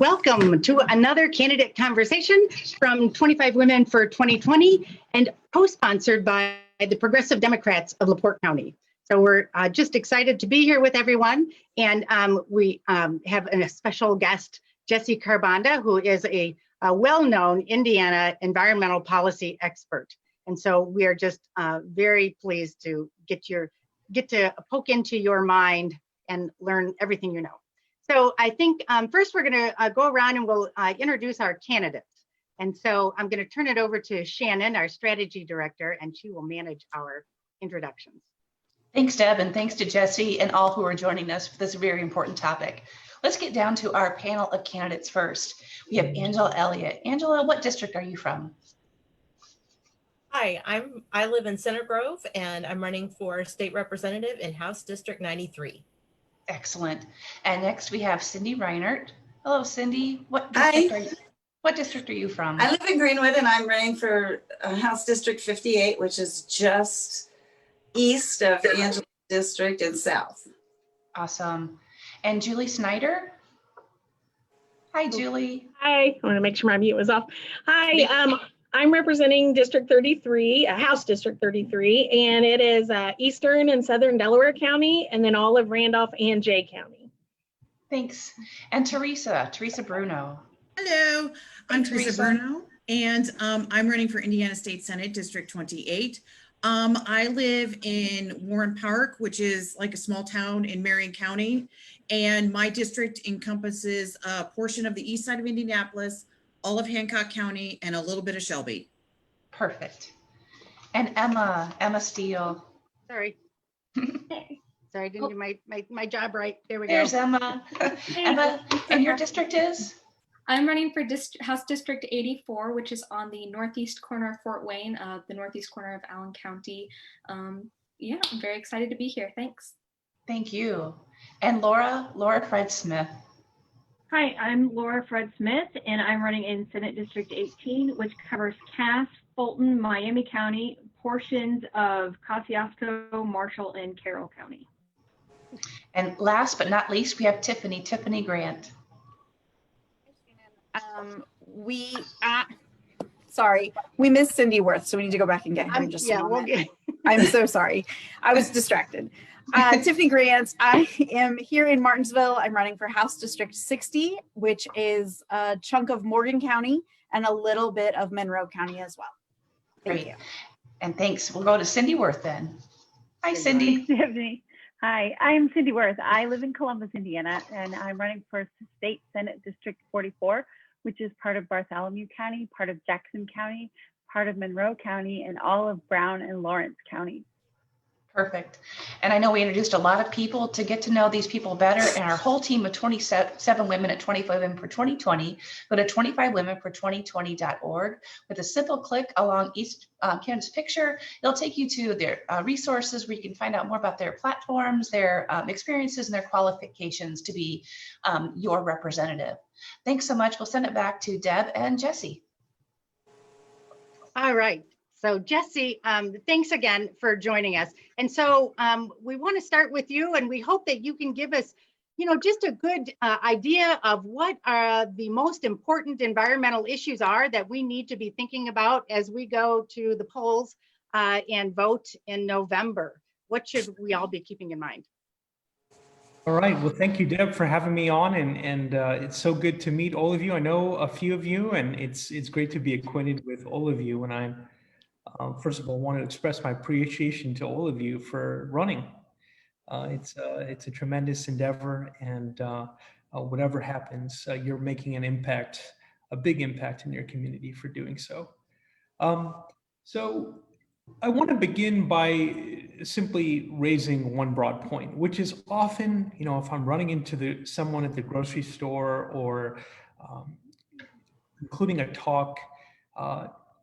Welcome to another candidate conversation from 25 Women for 2020 and co-sponsored by the Progressive Democrats of LaPorte County. So we're just excited to be here with everyone. And we have a special guest, Jesse Kharbanda, who is a well-known Indiana environmental policy expert. And so we are just very pleased to get to poke into your mind and learn everything you know. So I think first we're going to go around and we'll introduce our candidates. And so I'm going to turn it over to Shannon, our strategy director, and she will manage our introductions. Thanks, Deb, and thanks to Jesse and all who are joining us for this very important topic. Let's get down to our panel of candidates first. We have Angela Elliott. Angela, what district are you from? Hi, I live in Center Grove, and I'm running for state representative in House District 93. Excellent. And next we have Cinde Reinert. Hello, Cinde. What district are you from? I live in Greenwood, and I'm running for House District 58, which is just east of Angela's district and south. Awesome. And Julie Snyder. Hi, Julie. Hi. I want to make sure my mute was off. Hi. I'm representing District 33, House District 33, and it is Eastern and Southern Delaware County, and then all of Randolph and Jay County. Thanks. And Theresa Bruno. Hello, I'm Theresa Bruno, and I'm running for Indiana State Senate District 28. I live in Warren Park, which is like a small town in Marion County, and my district encompasses a portion of the east side of Indianapolis, all of Hancock County, and a little bit of Shelby. Perfect. And Emma Steele. Sorry. Sorry, I didn't do my job right. There we go. There's Emma. Emma, and your district is? I'm running for House District 84, which is on the northeast corner of Fort Wayne, the northeast corner of Allen County. Yeah, I'm very excited to be here. Thanks. Thank you. And Laura Fred Smith. Hi, I'm Laura Fred Smith, and I'm running in Senate District 18, which covers Cass, Fulton, Miami County, portions of Kosciuszko, Marshall, and Carroll County. And last but not least, we have Tiffany Grant. We missed Cinde Wirth, so we need to go back and get her in just a moment. I'm so sorry. I was distracted. Tiffany Grant, I am here in Martinsville. I'm running for House District 60, which is a chunk of Morgan County and a little bit of Monroe County as well. Thank you. And thanks. We'll go to Cinde Wirth then. Hi, Cinde. Tiffany. Hi, I'm Cinde Wirth. I live in Columbus, Indiana, and I'm running for State Senate District 44, which is part of Bartholomew County, part of Jackson County, part of Monroe County, and all of Brown and Lawrence County. Perfect. And I know we introduced a lot of people. To get to know these people better, and our whole team of 27 women at 25 Women for 2020, go to 25womenfor2020.org. With a simple click along each candidate's picture, it'll take you to their resources where you can find out more about their platforms, their experiences, and their qualifications to be your representative. Thanks so much. We'll send it back to Deb and Jesse. All right. So Jesse, thanks again for joining us. And so we want to start with you, and we hope that you can give us, just a good idea of what the most important environmental issues are that we need to be thinking about as we go to the polls and vote in November. What should we all be keeping in mind? All right. Well, thank you, Deb, for having me on, and it's so good to meet all of you. I know a few of you, and it's great to be acquainted with all of you. And I'm first of all, want to express my appreciation to all of you for running. It's a tremendous endeavor, and whatever happens, you're making an impact, a big impact in your community for doing so. So I want to begin by simply raising one broad point, which is often, if I'm running into someone at the grocery store or including a talk,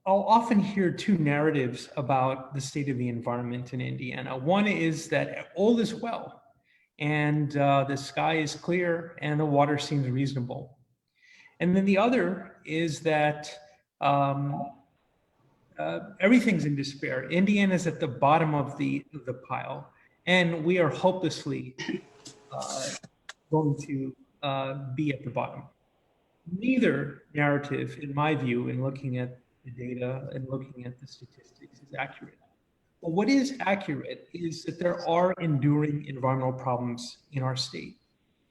I'll often hear two narratives about the state of the environment in Indiana. One is that all is well, and the sky is clear and the water seems reasonable. And then the other is that everything's in despair. Indiana's at the bottom of the pile, and we are hopelessly going to be at the bottom. Neither narrative, in my view, in looking at the data and looking at the statistics, is accurate. But what is accurate is that there are enduring environmental problems in our state.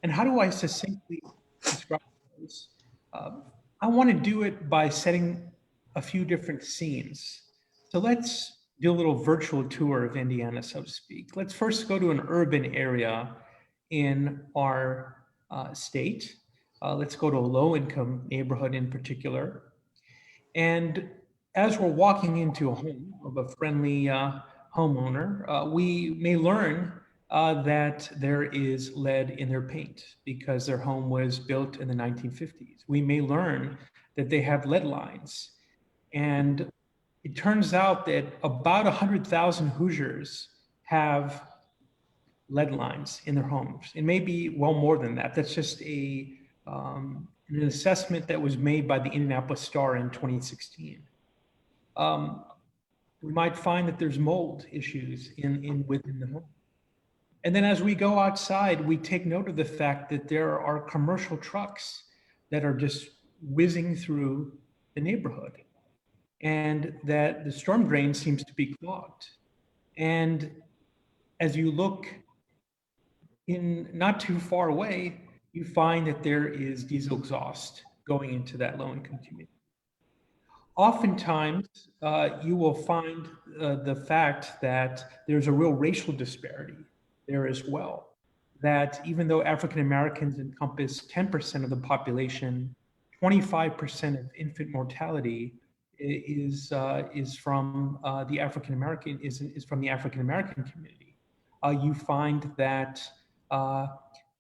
And how do I succinctly describe those? I want to do it by setting a few different scenes. So let's do a little virtual tour of Indiana, so to speak. Let's first go to an urban area in our state. Let's go to a low-income neighborhood in particular. And as we're walking into a home of a friendly homeowner, we may learn that there is lead in their paint because their home was built in the 1950s. We may learn that they have lead lines. And it turns out that about 100,000 Hoosiers have lead lines in their homes. It may be well more than that. That's just an assessment that was made by the Indianapolis Star in 2016. We might find that there's mold issues within the home. And then as we go outside, we take note of the fact that there are commercial trucks that are just whizzing through the neighborhood, and that the storm drain seems to be clogged. And as you look in not too far away, you find that there is diesel exhaust going into that low-income community. Oftentimes, you will find the fact that there's a real racial disparity there as well. That even though African Americans encompass 10% of the population, 25% of infant mortality is from the African American community. You find that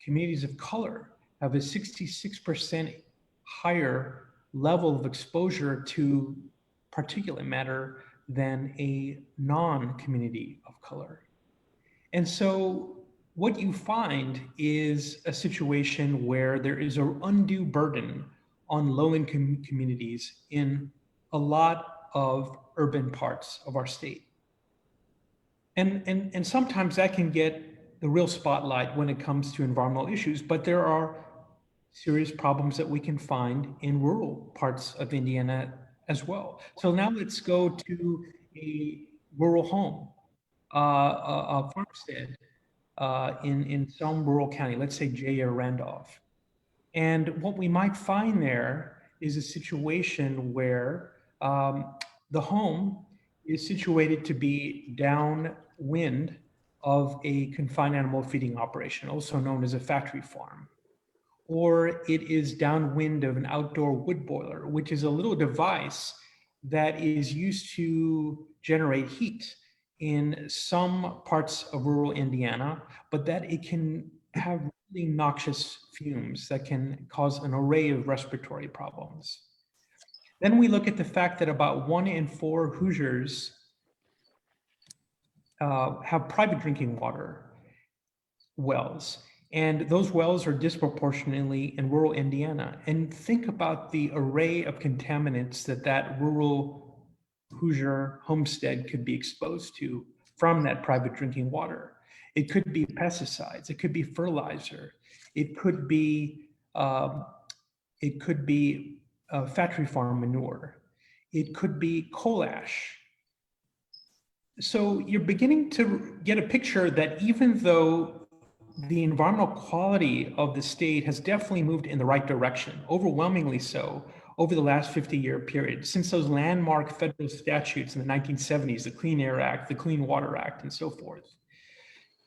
communities of color have a 66% higher level of exposure to particulate matter than a non-community of color. And so what you find is a situation where there is an undue burden on low-income communities in a lot of urban parts of our state. And sometimes that can get the real spotlight when it comes to environmental issues, but there are serious problems that we can find in rural parts of Indiana as well. So now let's go to a rural home, a farmstead in some rural county, let's say Jay or Randolph. And what we might find there is a situation where the home is situated to be downwind of a confined animal feeding operation, also known as a factory farm. Or it is downwind of an outdoor wood boiler, which is a little device that is used to generate heat in some parts of rural Indiana, but that it can have really noxious fumes that can cause an array of respiratory problems. Then we look at the fact that about 1 in 4 Hoosiers have private drinking water wells. And those wells are disproportionately in rural Indiana. And think about the array of contaminants that rural Hoosier homestead could be exposed to from that private drinking water. It could be pesticides, it could be fertilizer, it could be factory farm manure, it could be coal ash. So you're beginning to get a picture that even though the environmental quality of the state has definitely moved in the right direction, overwhelmingly so, over the last 50-year period, since those landmark federal statutes in the 1970s, the Clean Air Act, the Clean Water Act, and so forth.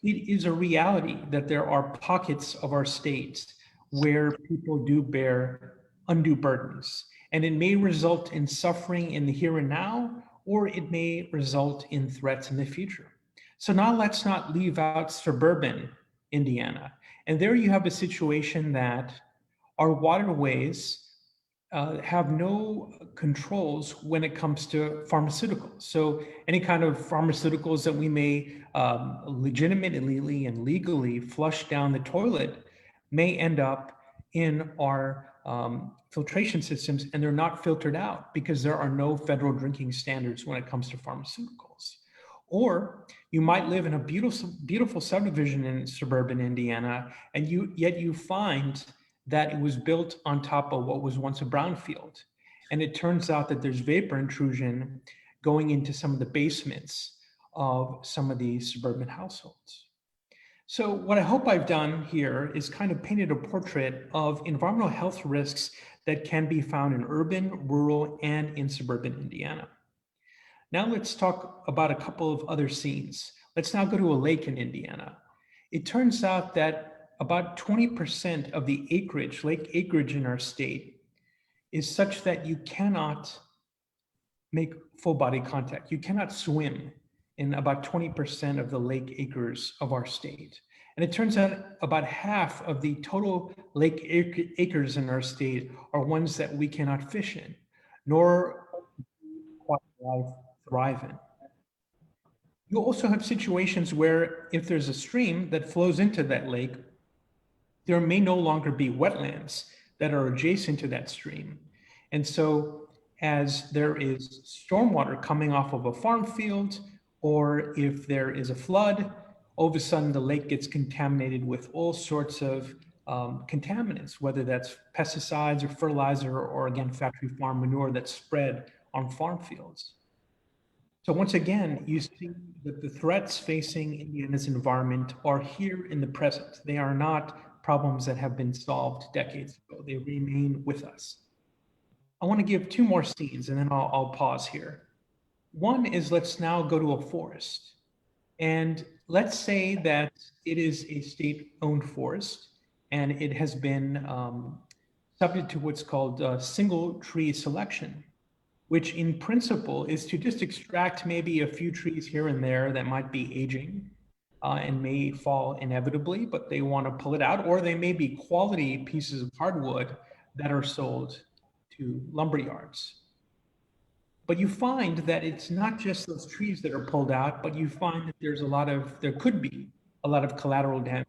It is a reality that there are pockets of our state where people do bear undue burdens, and it may result in suffering in the here and now, or it may result in threats in the future. So now let's not leave out suburban Indiana. And there you have a situation that our waterways have no controls when it comes to pharmaceuticals. So any kind of pharmaceuticals that we may legitimately and legally flush down the toilet may end up in our filtration systems, and they're not filtered out because there are no federal drinking standards when it comes to pharmaceuticals. Or you might live in a beautiful subdivision in suburban Indiana, and yet you find that it was built on top of what was once a brownfield. And it turns out that there's vapor intrusion going into some of the basements of some of these suburban households. So what I hope I've done here is kind of painted a portrait of environmental health risks that can be found in urban, rural, and in suburban Indiana. Now let's talk about a couple of other scenes. Let's now go to a lake in Indiana. It turns out that about 20% of the acreage, lake acreage in our state, is such that you cannot make full body contact. You cannot swim in about 20% of the lake acres of our state. And it turns out about half of the total lake acres in our state are ones that we cannot fish in, nor wildlife thrive in. You also have situations where if there's a stream that flows into that lake, there may no longer be wetlands that are adjacent to that stream. And so as there is stormwater coming off of a farm field, or if there is a flood, all of a sudden the lake gets contaminated with all sorts of contaminants, whether that's pesticides or fertilizer, or again, factory farm manure that's spread on farm fields. So once again, you see that the threats facing Indiana's environment are here in the present. They are not problems that have been solved decades ago. They remain with us. I want to give two more scenes and then I'll pause here. One is, let's now go to a forest. And let's say that it is a state-owned forest and it has been subject to what's called single tree selection, which in principle is to just extract maybe a few trees here and there that might be aging and may fall inevitably, but they want to pull it out, or they may be quality pieces of hardwood that are sold to lumber yards. But you find that it's not just those trees that are pulled out, but you find that there could be a lot of collateral damage.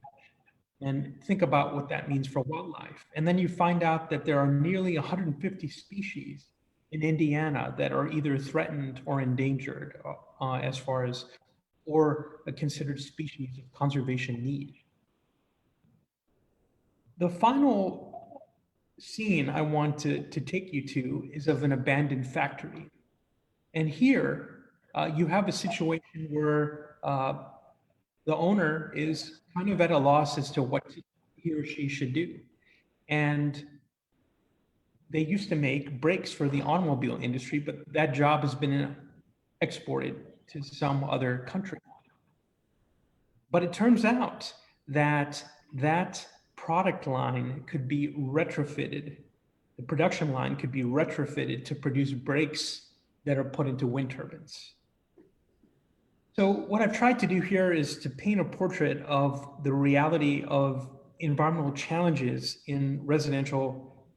And think about what that means for wildlife. And then you find out that there are nearly 150 species in Indiana that are either threatened or endangered or considered species of conservation need. The final scene I want to take you to is of an abandoned factory. And here you have a situation where the owner is kind of at a loss as to what he or she should do. And they used to make brakes for the automobile industry, but that job has been exported to some other country. But it turns out that that product line could be retrofitted. The production line could be retrofitted to produce brakes that are put into wind turbines. So what I've tried to do here is to paint a portrait of the reality of environmental challenges in residential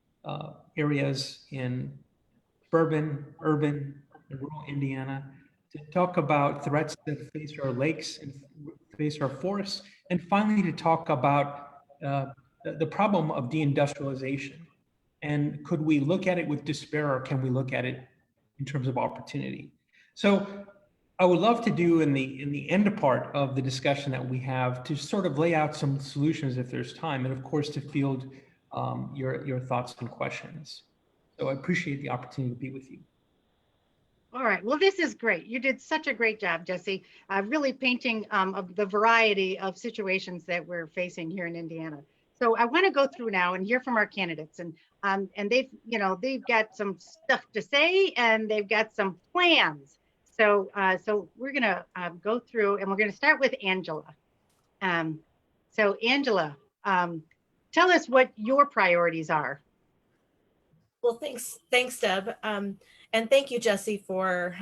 areas in urban, and rural Indiana, to talk about threats that face our lakes and face our forests, and finally to talk about the problem of deindustrialization. And could we look at it with despair, or can we look at it in terms of opportunity? So I would love to do in the end part of the discussion that we have to sort of lay out some solutions if there's time, and of course to field your thoughts and questions. So I appreciate the opportunity to be with you. All right, well, this is great. You did such a great job, Jesse, really painting of the variety of situations that we're facing here in Indiana. So I want to go through now and hear from our candidates, and they've got some stuff to say and they've got some plans. So we're going to go through, and we're going to start with Angela. So Angela, tell us what your priorities are. Well, thanks, Deb. And thank you, Jesse, for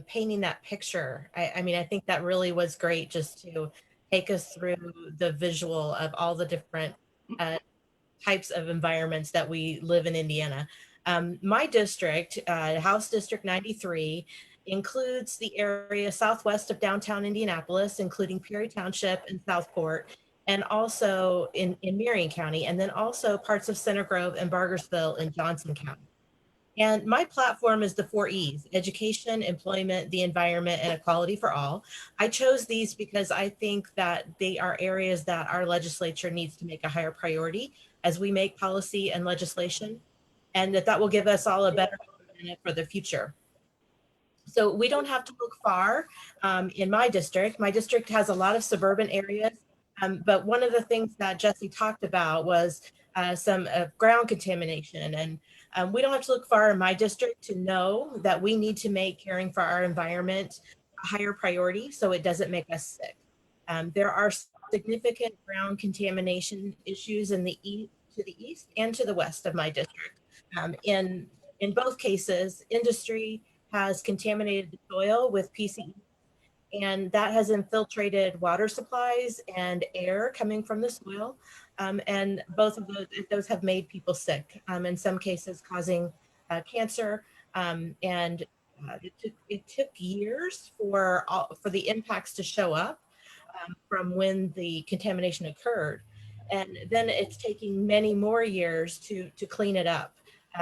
painting that picture. I mean, I think that really was great, just to take us through the visual of all the different types of environments that we live in Indiana. My district, House District 93, includes the area southwest of downtown Indianapolis, including Peoria Township and Southport, and also in Marion County, and then also parts of Center Grove and Bargersville in Johnson County. And my platform is the 4 E's: education, employment, the environment, and equality for all. I chose these because I think that they are areas that our legislature needs to make a higher priority as we make policy and legislation, and that will give us all a better understanding for the future. So we don't have to look far in my district. My district has a lot of suburban areas, but one of the things that Jesse talked about was some ground contamination. And we don't have to look far in my district to know that we need to make caring for our environment a higher priority so it doesn't make us sick. There are significant ground contamination issues to the east and to the west of my district. In both cases, industry has contaminated the soil with PCE, and that has infiltrated water supplies and air coming from the soil. And both of those have made people sick, in some cases causing cancer. It took years for the impacts to show up from when the contamination occurred. And then it's taking many more years to clean it up.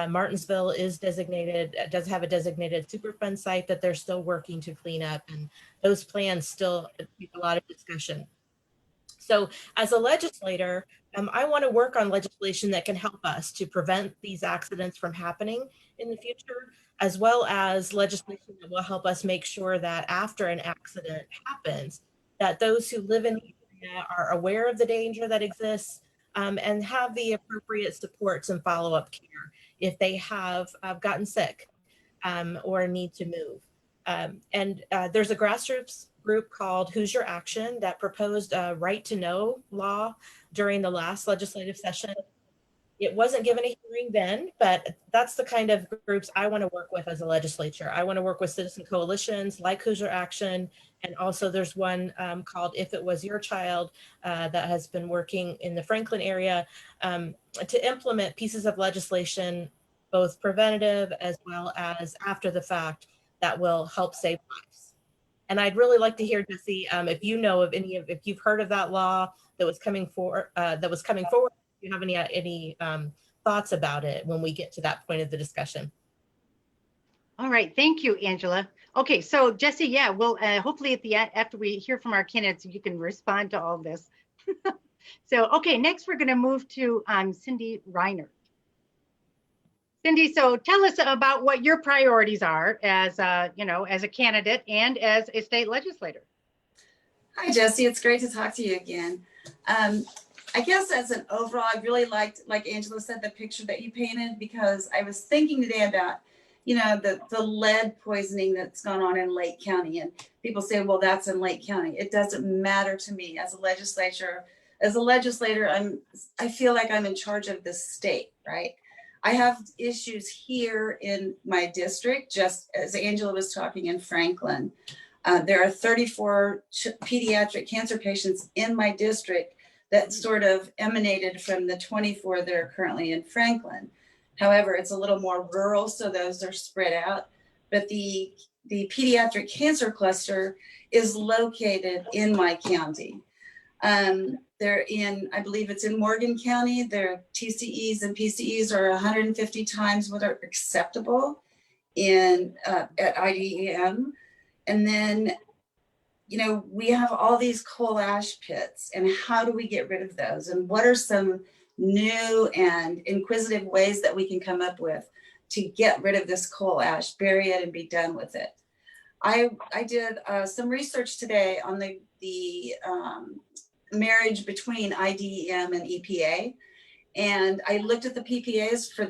Martinsville does have a designated Superfund site that they're still working to clean up, and those plans still take a lot of discussion. So as a legislator, I want to work on legislation that can help us to prevent these accidents from happening in the future, as well as legislation that will help us make sure that after an accident happens, that those who live in the area are aware of the danger that exists, and have the appropriate supports and follow-up care if they have gotten sick or need to move. There's a grassroots group called Hoosier Action that proposed a right to know law during the last legislative session. It wasn't given a hearing then, but that's the kind of groups I want to work with as a legislature. I want to work with citizen coalitions like Hoosier Action. And also there's one called If It Was Your Child that has been working in the Franklin area to implement pieces of legislation, both preventative as well as after the fact, that will help save lives. And I'd really like to hear, Jesse, if you know of if you've heard of that law that was coming forward, if you have any thoughts about it when we get to that point of the discussion. All right, thank you, Angela. Okay, so Jesse, yeah, we'll hopefully at the end, after we hear from our candidates, you can respond to all this. So, okay, next we're going to move to Cinde Reiner. Cinde, so tell us about what your priorities are as as a candidate and as a state legislator. Hi, Jesse. It's great to talk to you again. I guess as an overall, I really liked, like Angela said, the picture that you painted, because I was thinking today about, the lead poisoning that's gone on in Lake County. And people say, well, that's in Lake County. It doesn't matter to me as a legislator. I feel like I'm in charge of the state, right? I have issues here in my district, just as Angela was talking in Franklin. There are 34 pediatric cancer patients in my district that sort of emanated from the 24 that are currently in Franklin. However, it's a little more rural, so those are spread out. But the pediatric cancer cluster is located in my county. They're in, I believe it's in Morgan County. Their TCEs and PCEs are 150 times what are acceptable at IDEM. And then, we have all these coal ash pits, and how do we get rid of those? And what are some new and inquisitive ways that we can come up with to get rid of this coal ash, bury it, and be done with it? I did some research today on the marriage between IDEM and EPA. And I looked at the PPAs for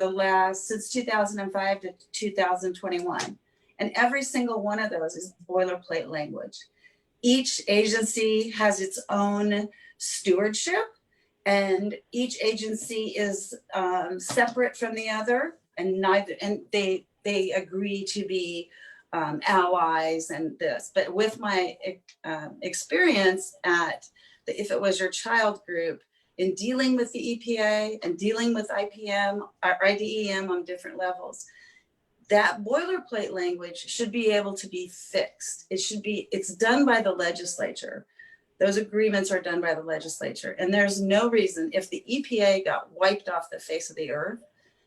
since 2005 to 2021. And every single one of those is boilerplate language. Each agency has its own stewardship, and each agency is separate from the other, and they agree to be allies and this. But with my experience at the If It Was Your Child group, in dealing with the EPA and dealing with IDEM on different levels, that boilerplate language should be able to be fixed. It's done by the legislature. Those agreements are done by the legislature. And there's no reason, if the EPA got wiped off the face of the earth,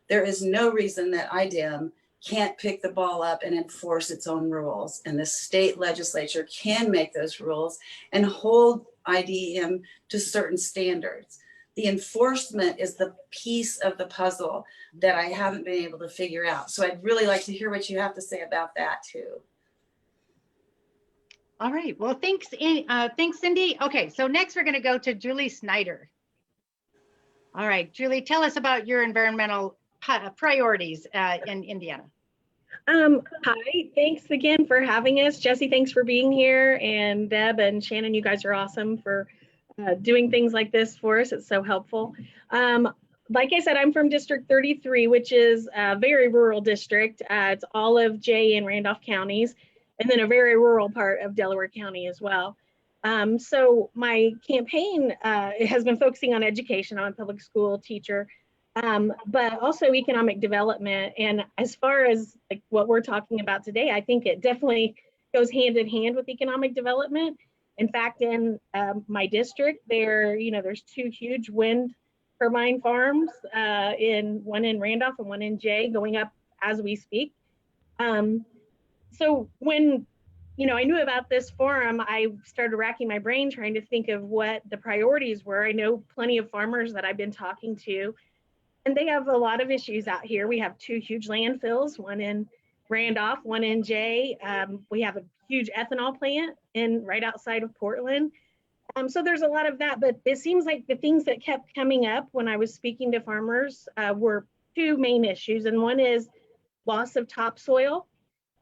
there is no reason that IDEM can't pick the ball up and enforce its own rules. And the state legislature can make those rules and hold IDEM to certain standards. the enforcement is the piece of the puzzle that I haven't been able to figure out. So I'd really like to hear what you have to say about that too. All right, well, thanks, Cindy. Okay, so next we're going to go to Julie Snyder. All right, Julie, tell us about your environmental priorities in Indiana. Hi, thanks again for having us. Jesse, thanks for being here. And Deb and Shannon, you guys are awesome for doing things like this for us. It's so helpful. Like I said, I'm from District 33, which is a very rural district. It's all of Jay and Randolph counties, and then a very rural part of Delaware County as well. So my campaign has been focusing on education. I'm a public school teacher, but also economic development. And as far as like what we're talking about today, I think it definitely goes hand in hand with economic development. In fact, in my district, there's 2 huge wind turbine farms, one in Randolph and one in Jay, going up as we speak. So when I knew about this forum, I started racking my brain trying to think of what the priorities were. I know plenty of farmers that I've been talking to, and they have a lot of issues out here. We have 2 huge landfills, one in Randolph, one in Jay. We have a huge ethanol plant right outside of Portland. So there's a lot of that, but it seems like the things that kept coming up when I was speaking to farmers were 2 main issues. And one is loss of topsoil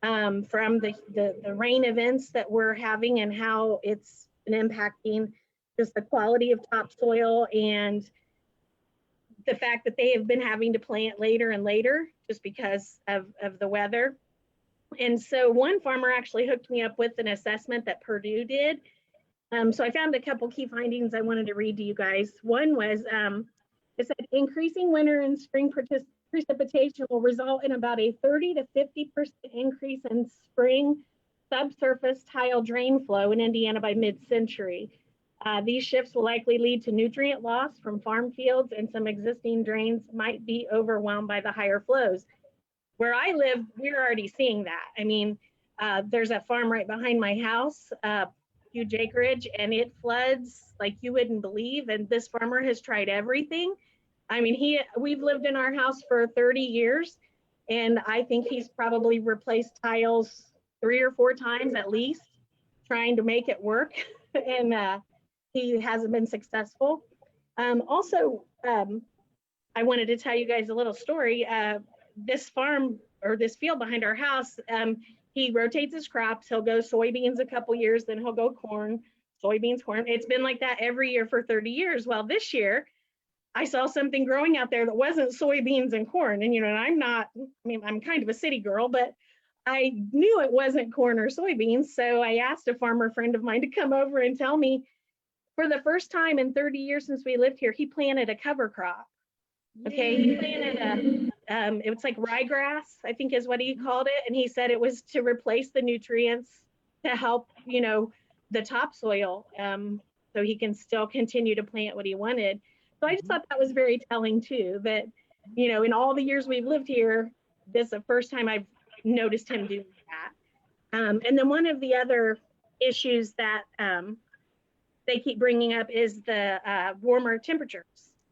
from the rain events that we're having and how it's been impacting just the quality of topsoil, and the fact that they have been having to plant later and later just because of the weather. And so one farmer actually hooked me up with an assessment that Purdue did. So I found a couple key findings I wanted to read to you guys. One was, it said increasing winter and spring precipitation will result in about a 30 to 50% increase in spring subsurface tile drain flow in Indiana by mid-century. These shifts will likely lead to nutrient loss from farm fields, and some existing drains might be overwhelmed by the higher flows. Where I live, we're already seeing that. I mean, there's a farm right behind my house, huge acreage, and it floods like you wouldn't believe. And this farmer has tried everything. I mean, we've lived in our house for 30 years, and I think he's probably replaced tiles 3 or 4 times at least, trying to make it work. And he hasn't been successful. Also, I wanted to tell you guys a little story. This farm, or this field behind our house, he rotates his crops. He'll go soybeans a couple years, then he'll go corn, soybeans, corn. It's been like that every year for 30 years. Well, this year I saw something growing out there that wasn't soybeans and corn. And, and I'm kind of a city girl, but I knew it wasn't corn or soybeans. So I asked a farmer friend of mine to come over and tell me, for the first time in 30 years since we lived here, he planted a cover crop. Okay, he planted it was like ryegrass, I think is what he called it. And he said it was to replace the nutrients to help, the topsoil, so he can still continue to plant what he wanted. So I just thought that was very telling too, that, in all the years we've lived here, this is the first time I've noticed him doing that. And then one of the other issues that they keep bringing up is the warmer temperatures.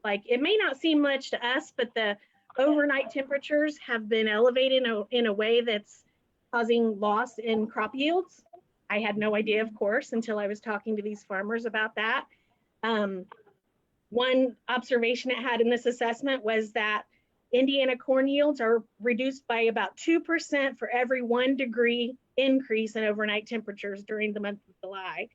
Like, it may not seem much to us, but the overnight temperatures have been elevated in a way that's causing loss in crop yields. I had no idea, of course, until I was talking to these farmers about that. One observation it had in this assessment was that Indiana corn yields are reduced by about 2% for every 1 degree increase in overnight temperatures during the month of July.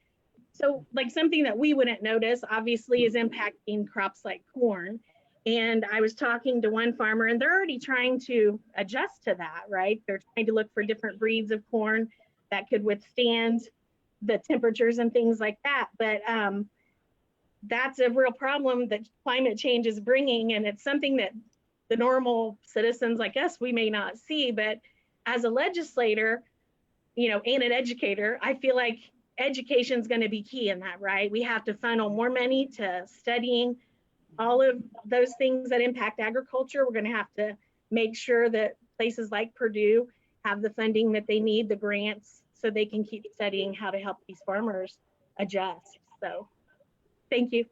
So, like, something that we wouldn't notice obviously is impacting crops like corn. And I was talking to one farmer, and they're already trying to adjust to that, right? They're trying to look for different breeds of corn that could withstand the temperatures and things like that. But that's a real problem that climate change is bringing. And it's something that the normal citizens like us, we may not see. But as a legislator, and an educator, I feel like education is going to be key in that, right? We have to funnel more money to studying all of those things that impact agriculture. We're going to have to make sure that places like Purdue have the funding that they need, the grants, so they can keep studying how to help these farmers adjust. So, thank you.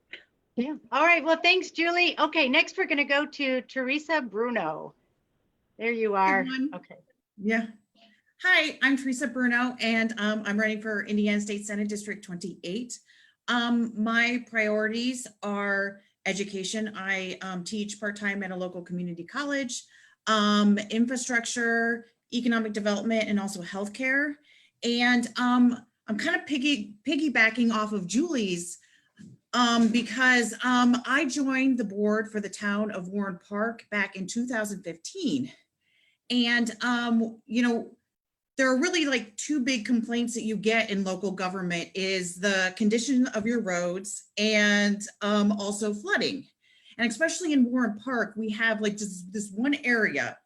Yeah. All right. Well, thanks, Julie. Okay, next we're going to go to Theresa Bruno. There you are. Everyone. Okay. Yeah. Hi, I'm Theresa Bruno, and I'm running for Indiana State Senate District 28. My priorities are education. I teach part-time at a local community college, infrastructure, economic development, and also healthcare. And I'm kind of piggybacking off of Julie's because I joined the board for the town of Warren Park back in 2015. And, you know, there are really like two big complaints that you get in local government is the condition of your roads and also flooding. And especially in Warren Park, we have like just this one area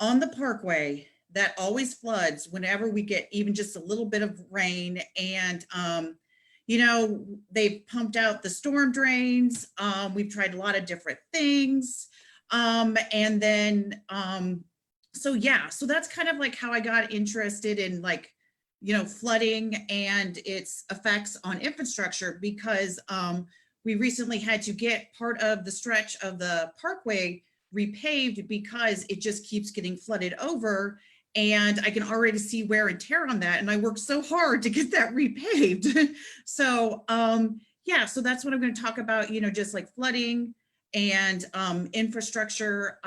on the parkway that always floods whenever we get even just a little bit of rain. And, you know, they've pumped out the storm drains. We've tried a lot of different things. And then, so yeah, so that's kind of like how I got interested in like, you know, flooding and its effects on infrastructure because we recently had to get part of the stretch of the parkway repaved because it just keeps getting flooded over. And I can already see wear and tear on that. And I worked so hard to get that repaved. So yeah, so that's what I'm going to talk about, you know, just like flooding and infrastructure.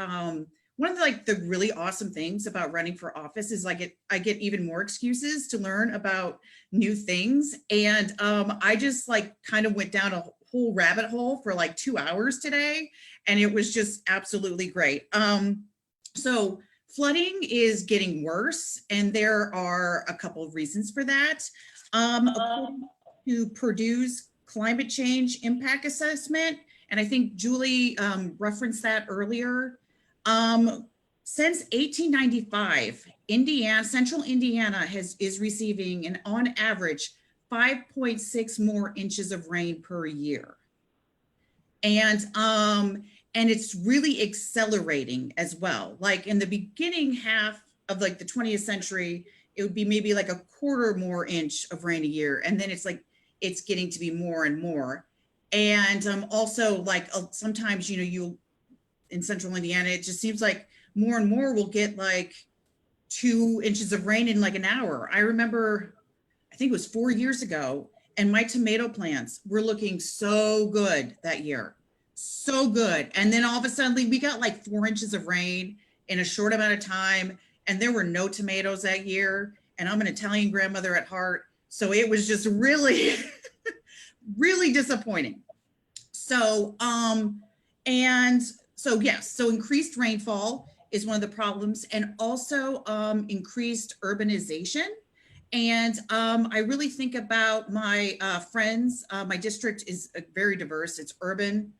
One of the really awesome things about running for office is I get even more excuses to learn about new things. And I just like kind of went down a whole rabbit hole for like 2 hours today. And it was just absolutely great. So flooding is getting worse. And there are a couple of reasons for that. According to Purdue's climate change impact assessment, and I think Julie referenced that earlier, since 1895, Central Indiana is receiving an on average 5.6 more inches of rain per year. And it's really accelerating as well. Like in the beginning half of like the 20th century, it would be maybe like a quarter more inch of rain a year. And then it's like, it's getting to be more and more. And also like sometimes, you know, in Central Indiana, it just seems like more and more we'll get like 2 inches of rain in like an hour. I remember, I think it was 4 years ago, and my tomato plants were looking so good that year, so good. And then all of a sudden we got like 4 inches of rain in a short amount of time, and there were no tomatoes that year. And I'm an Italian grandmother at heart. So it was just really, really disappointing. So, so yes, so increased rainfall is one of the problems, and also increased urbanization. And I really think about my friends. My district is very diverse. It's urban,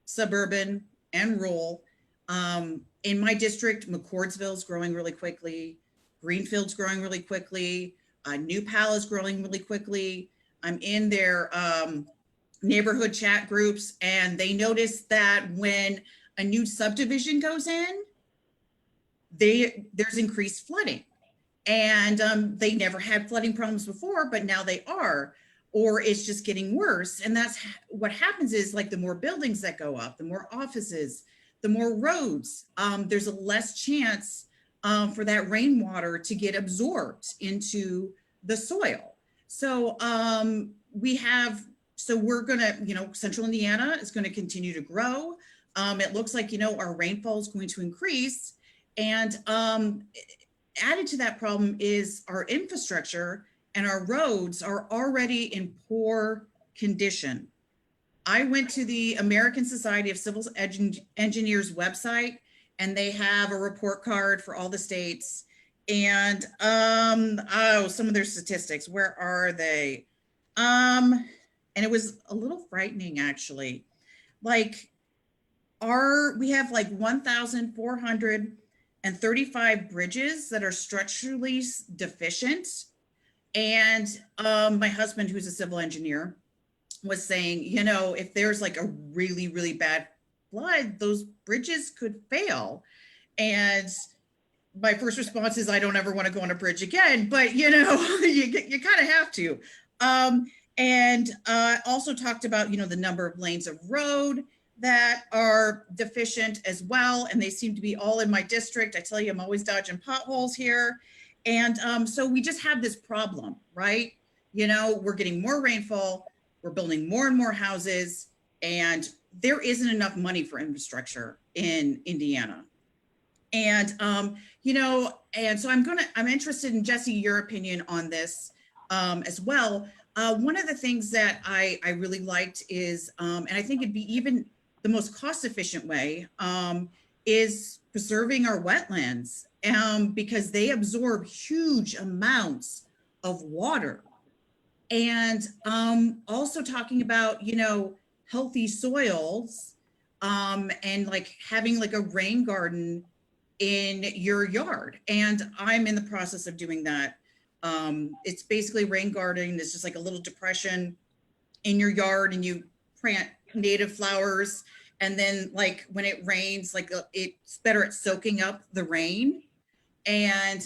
suburban, and rural. In my district, McCordsville is growing really quickly. Greenfield's growing really quickly. New Pal is growing really quickly. I'm in their neighborhood chat groups, and they notice that when a new subdivision goes in, there's increased flooding. And they never had flooding problems before, but now they are, or it's just getting worse. And that's what happens is like the more buildings that go up, the more offices, the more roads, there's a less chance for that rainwater to get absorbed into the soil. So we're gonna, you know, Central Indiana is gonna continue to grow. It looks like, you know, our rainfall is going to increase. And added to that problem is our infrastructure, and our roads are already in poor condition. I went to the American Society of Civil Engineers website, and they have a report card for all the states. And some of their statistics, where are they? And it was a little frightening actually. Like we have like 1,435 bridges that are structurally deficient. And my husband, who's a civil engineer, was saying, you know, if there's like a really, really bad flood, those bridges could fail. And my first response is, I don't ever want to go on a bridge again, but you know, you kind of have to. And also talked about, the number of lanes of road that are deficient as well. And they seem to be all in my district. I tell you, I'm always dodging potholes here. And so we just have this problem, right? We're getting more rainfall, we're building more and more houses, and there isn't enough money for infrastructure in Indiana. And, and so I'm interested in, Jesse, your opinion on this as well. One of the things that I really liked is, and I think it'd be even the most cost efficient way, is preserving our wetlands because they absorb huge amounts of water. And also talking about, healthy soils and like having like a rain garden in your yard. And I'm in the process of doing that. It's basically rain gardening. It's just like a little depression in your yard and you plant native flowers. And then like when it rains, like it's better at soaking up the rain. And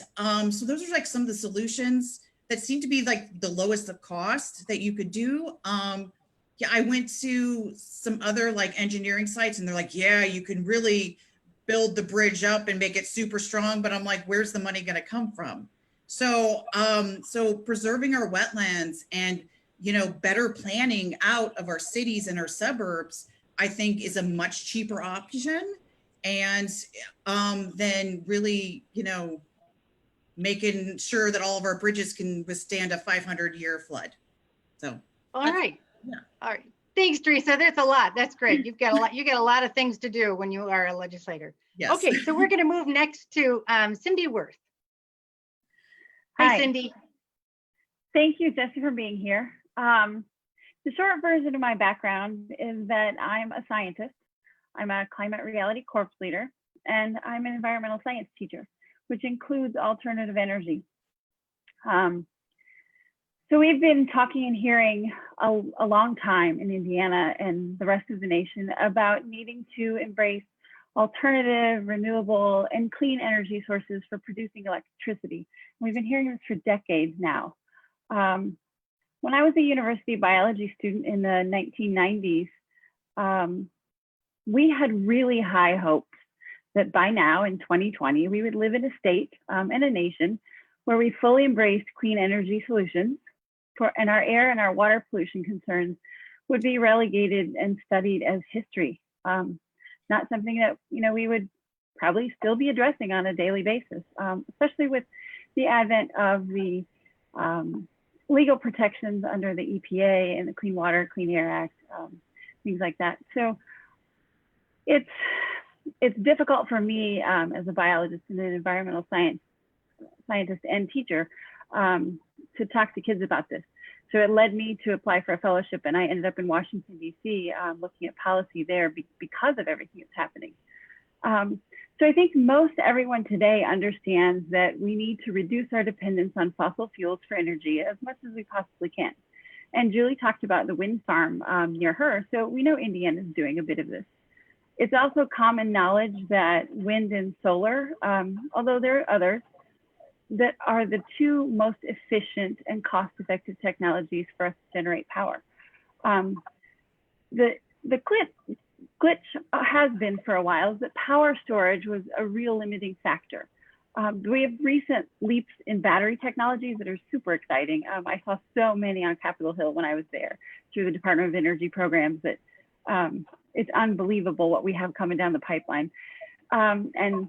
so those are like some of the solutions that seem to be like the lowest of cost that you could do. Yeah, I went to some other like engineering sites and they're like, yeah, you can really build the bridge up and make it super strong. But I'm like, where's the money going to come from? So, so preserving our wetlands and, better planning out of our cities and our suburbs, I think is a much cheaper option. And then really, making sure that all of our bridges can withstand a 500-year flood. So. All right. Yeah. All right. Thanks, Theresa. That's a lot. That's great. You've got a lot. You got a lot of things to do when you are a legislator. Yes. Okay, so we're going to move next to Cinde Wirth. Hi, Cinde. Thank you, Jesse, for being here. The short version of my background is that I'm a scientist. I'm a climate reality corps leader, and I'm an environmental science teacher, which includes alternative energy. So we've been talking and hearing a long time in Indiana and the rest of the nation about needing to embrace alternative, renewable, and clean energy sources for producing electricity. We've been hearing this for decades now. When I was a university biology student in the 1990s, we had really high hopes that by now in 2020, we would live in a state and a nation where we fully embraced clean energy solutions and our air and our water pollution concerns would be relegated and studied as history. Not something that we would probably still be addressing on a daily basis, especially with the advent of the legal protections under the EPA and the Clean Water, Clean Air Act, things like that. So it's difficult for me as a biologist and an environmental scientist and teacher to talk to kids about this. So it led me to apply for a fellowship, and I ended up in Washington, D.C., looking at policy there because of everything that's happening. So I think most everyone today understands that we need to reduce our dependence on fossil fuels for energy as much as we possibly can. And Julie talked about the wind farm near her, so we know Indiana is doing a bit of this. It's also common knowledge that wind and solar, although there are others, that are the two most efficient and cost-effective technologies for us to generate power. The glitch has been for a while is that power storage was a real limiting factor. We have recent leaps in battery technologies that are super exciting. I saw so many on Capitol Hill when I was there through the Department of Energy programs that it's unbelievable what we have coming down the pipeline. And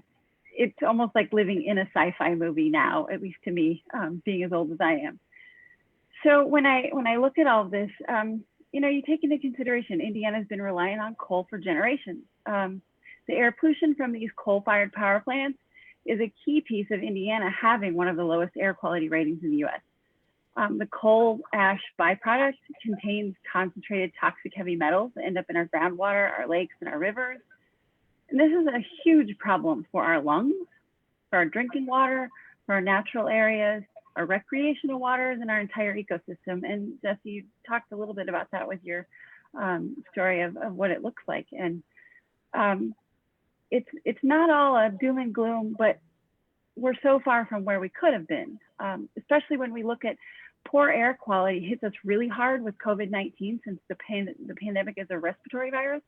it's almost like living in a sci-fi movie now, at least to me, being as old as I am. So when I look at all of this, you take into consideration, Indiana's been relying on coal for generations. The air pollution from these coal-fired power plants is a key piece of Indiana having one of the lowest air quality ratings in the US. The coal ash byproduct contains concentrated toxic heavy metals that end up in our groundwater, our lakes, and our rivers. And this is a huge problem for our lungs, for our drinking water, for our natural areas, our recreational waters, and our entire ecosystem. And Jesse, you talked a little bit about that with your story of what it looks like. And it's not all a doom and gloom, but we're so far from where we could have been, especially when we look at poor air quality hits us really hard with COVID-19 since the pandemic is a respiratory virus.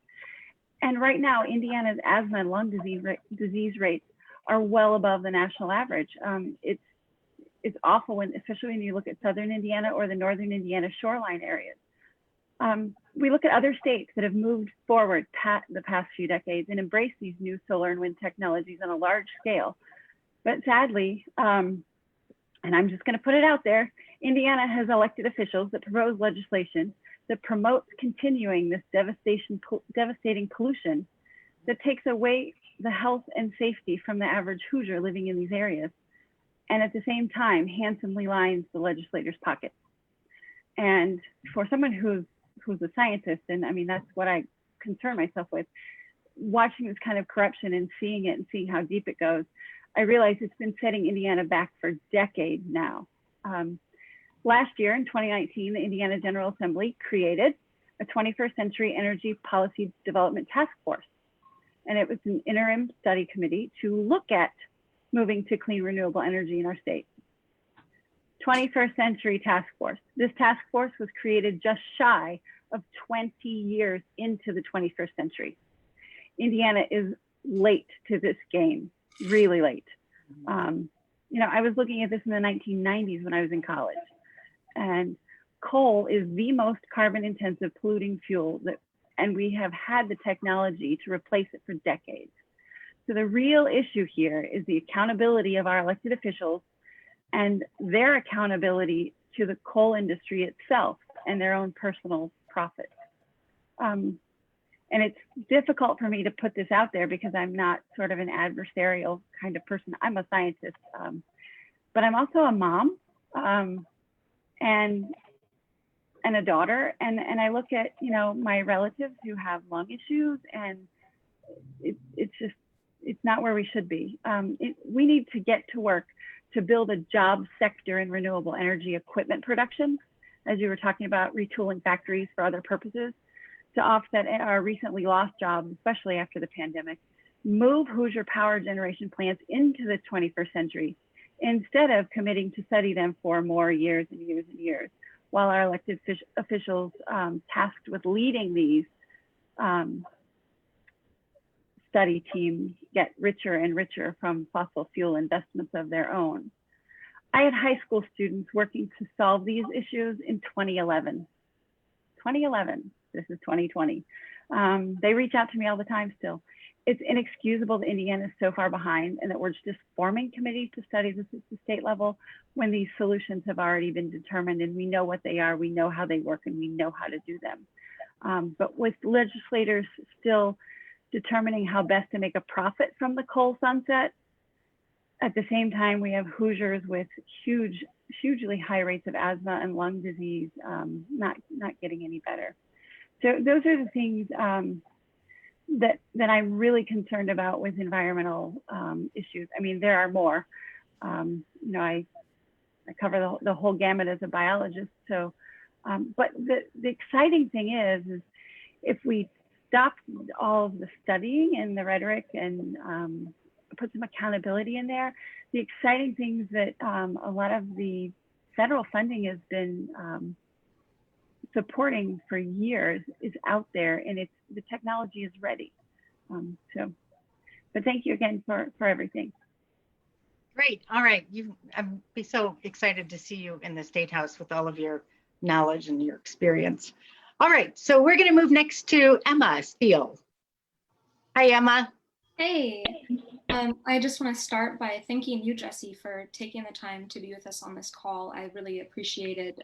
And right now, Indiana's asthma and lung disease rates are well above the national average. It's awful, especially when you look at southern Indiana or the northern Indiana shoreline areas. We look at other states that have moved forward the past few decades and embraced these new solar and wind technologies on a large scale. But sadly, and I'm just going to put it out there, Indiana has elected officials that propose legislation that promotes continuing this devastating pollution that takes away the health and safety from the average Hoosier living in these areas, and at the same time handsomely lines the legislators' pockets. And for someone who's a scientist, and I mean, that's what I concern myself with, watching this kind of corruption and seeing it and seeing how deep it goes, I realize it's been setting Indiana back for decades now. Last year in 2019, the Indiana General Assembly created a 21st Century Energy Policy Development Task Force. And it was an interim study committee to look at moving to clean renewable energy in our state. 21st Century Task Force. This task force was created just shy of 20 years into the 21st century. Indiana is late to this game, really late. You know, I was looking at this in the 1990s when I was in college, and coal is the most carbon intensive polluting fuel and we have had the technology to replace it for decades. So the real issue here is the accountability of our elected officials and their accountability to the coal industry itself and their own personal profits. And it's difficult for me to put this out there because I'm not sort of an adversarial kind of person. I'm a scientist, but I'm also a mom and a daughter. And I look at, you know, my relatives who have lung issues, and it's not where we should be. We need to get to work to build a job sector in renewable energy equipment production, as you were talking about retooling factories for other purposes, to offset our recently lost jobs, especially after the pandemic. Move Hoosier power generation plants into the 21st century instead of committing to study them for more years and years and years, while our elected officials tasked with leading these study teams get richer and richer from fossil fuel investments of their own. I had high school students working to solve these issues in 2011. 2011, this is 2020. They reach out to me all the time still. It's inexcusable that Indiana is so far behind and that we're just forming committees to study this at the state level when these solutions have already been determined and we know what they are, we know how they work, and we know how to do them. But with legislators still determining how best to make a profit from the coal sunset, at the same time, we have Hoosiers with hugely high rates of asthma and lung disease, not getting any better. So those are the things that I'm really concerned about with environmental issues. I mean, there are more. You know, I cover the whole gamut as a biologist. So, but the exciting thing is if we stop all of the studying and the rhetoric and put some accountability in there, the exciting things that a lot of the federal funding has been supporting for years is out there, and the technology is ready. But thank you again for everything. Great. All right. I'd be so excited to see you in the State House with all of your knowledge and your experience. All right. So we're going to move next to Emma Steele. Hi, Emma. Hey. I just want to start by thanking you, Jesse, for taking the time to be with us on this call. I really appreciated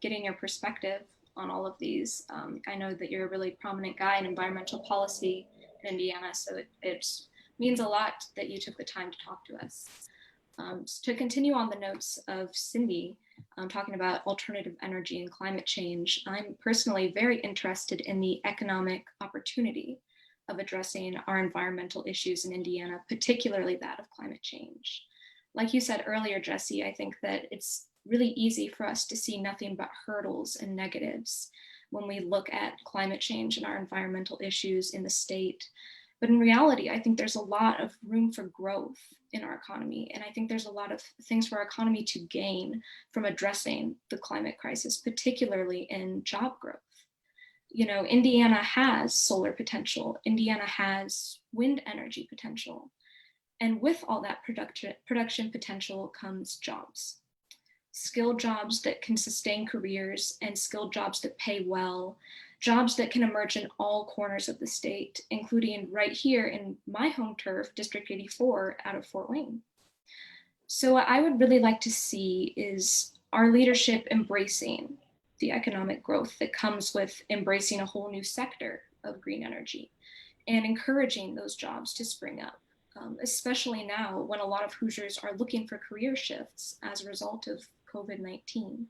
getting your perspective on all of these. I know that you're a really prominent guy in environmental policy in Indiana, so it means a lot that you took the time to talk to us. To continue on the notes of Cinde, talking about alternative energy and climate change, I'm personally very interested in the economic opportunity of addressing our environmental issues in Indiana, particularly that of climate change. Like you said earlier, Jesse, I think that it's really easy for us to see nothing but hurdles and negatives when we look at climate change and our environmental issues in the state. But in reality, I think there's a lot of room for growth in our economy. And I think there's a lot of things for our economy to gain from addressing the climate crisis, particularly in job growth. You know, Indiana has solar potential. Indiana has wind energy potential. And with all that production potential comes jobs. Skilled jobs that can sustain careers and skilled jobs that pay well, jobs that can emerge in all corners of the state, including right here in my home turf, District 84 out of Fort Wayne. So what I would really like to see is our leadership embracing the economic growth that comes with embracing a whole new sector of green energy and encouraging those jobs to spring up, especially now when a lot of Hoosiers are looking for career shifts as a result of COVID-19.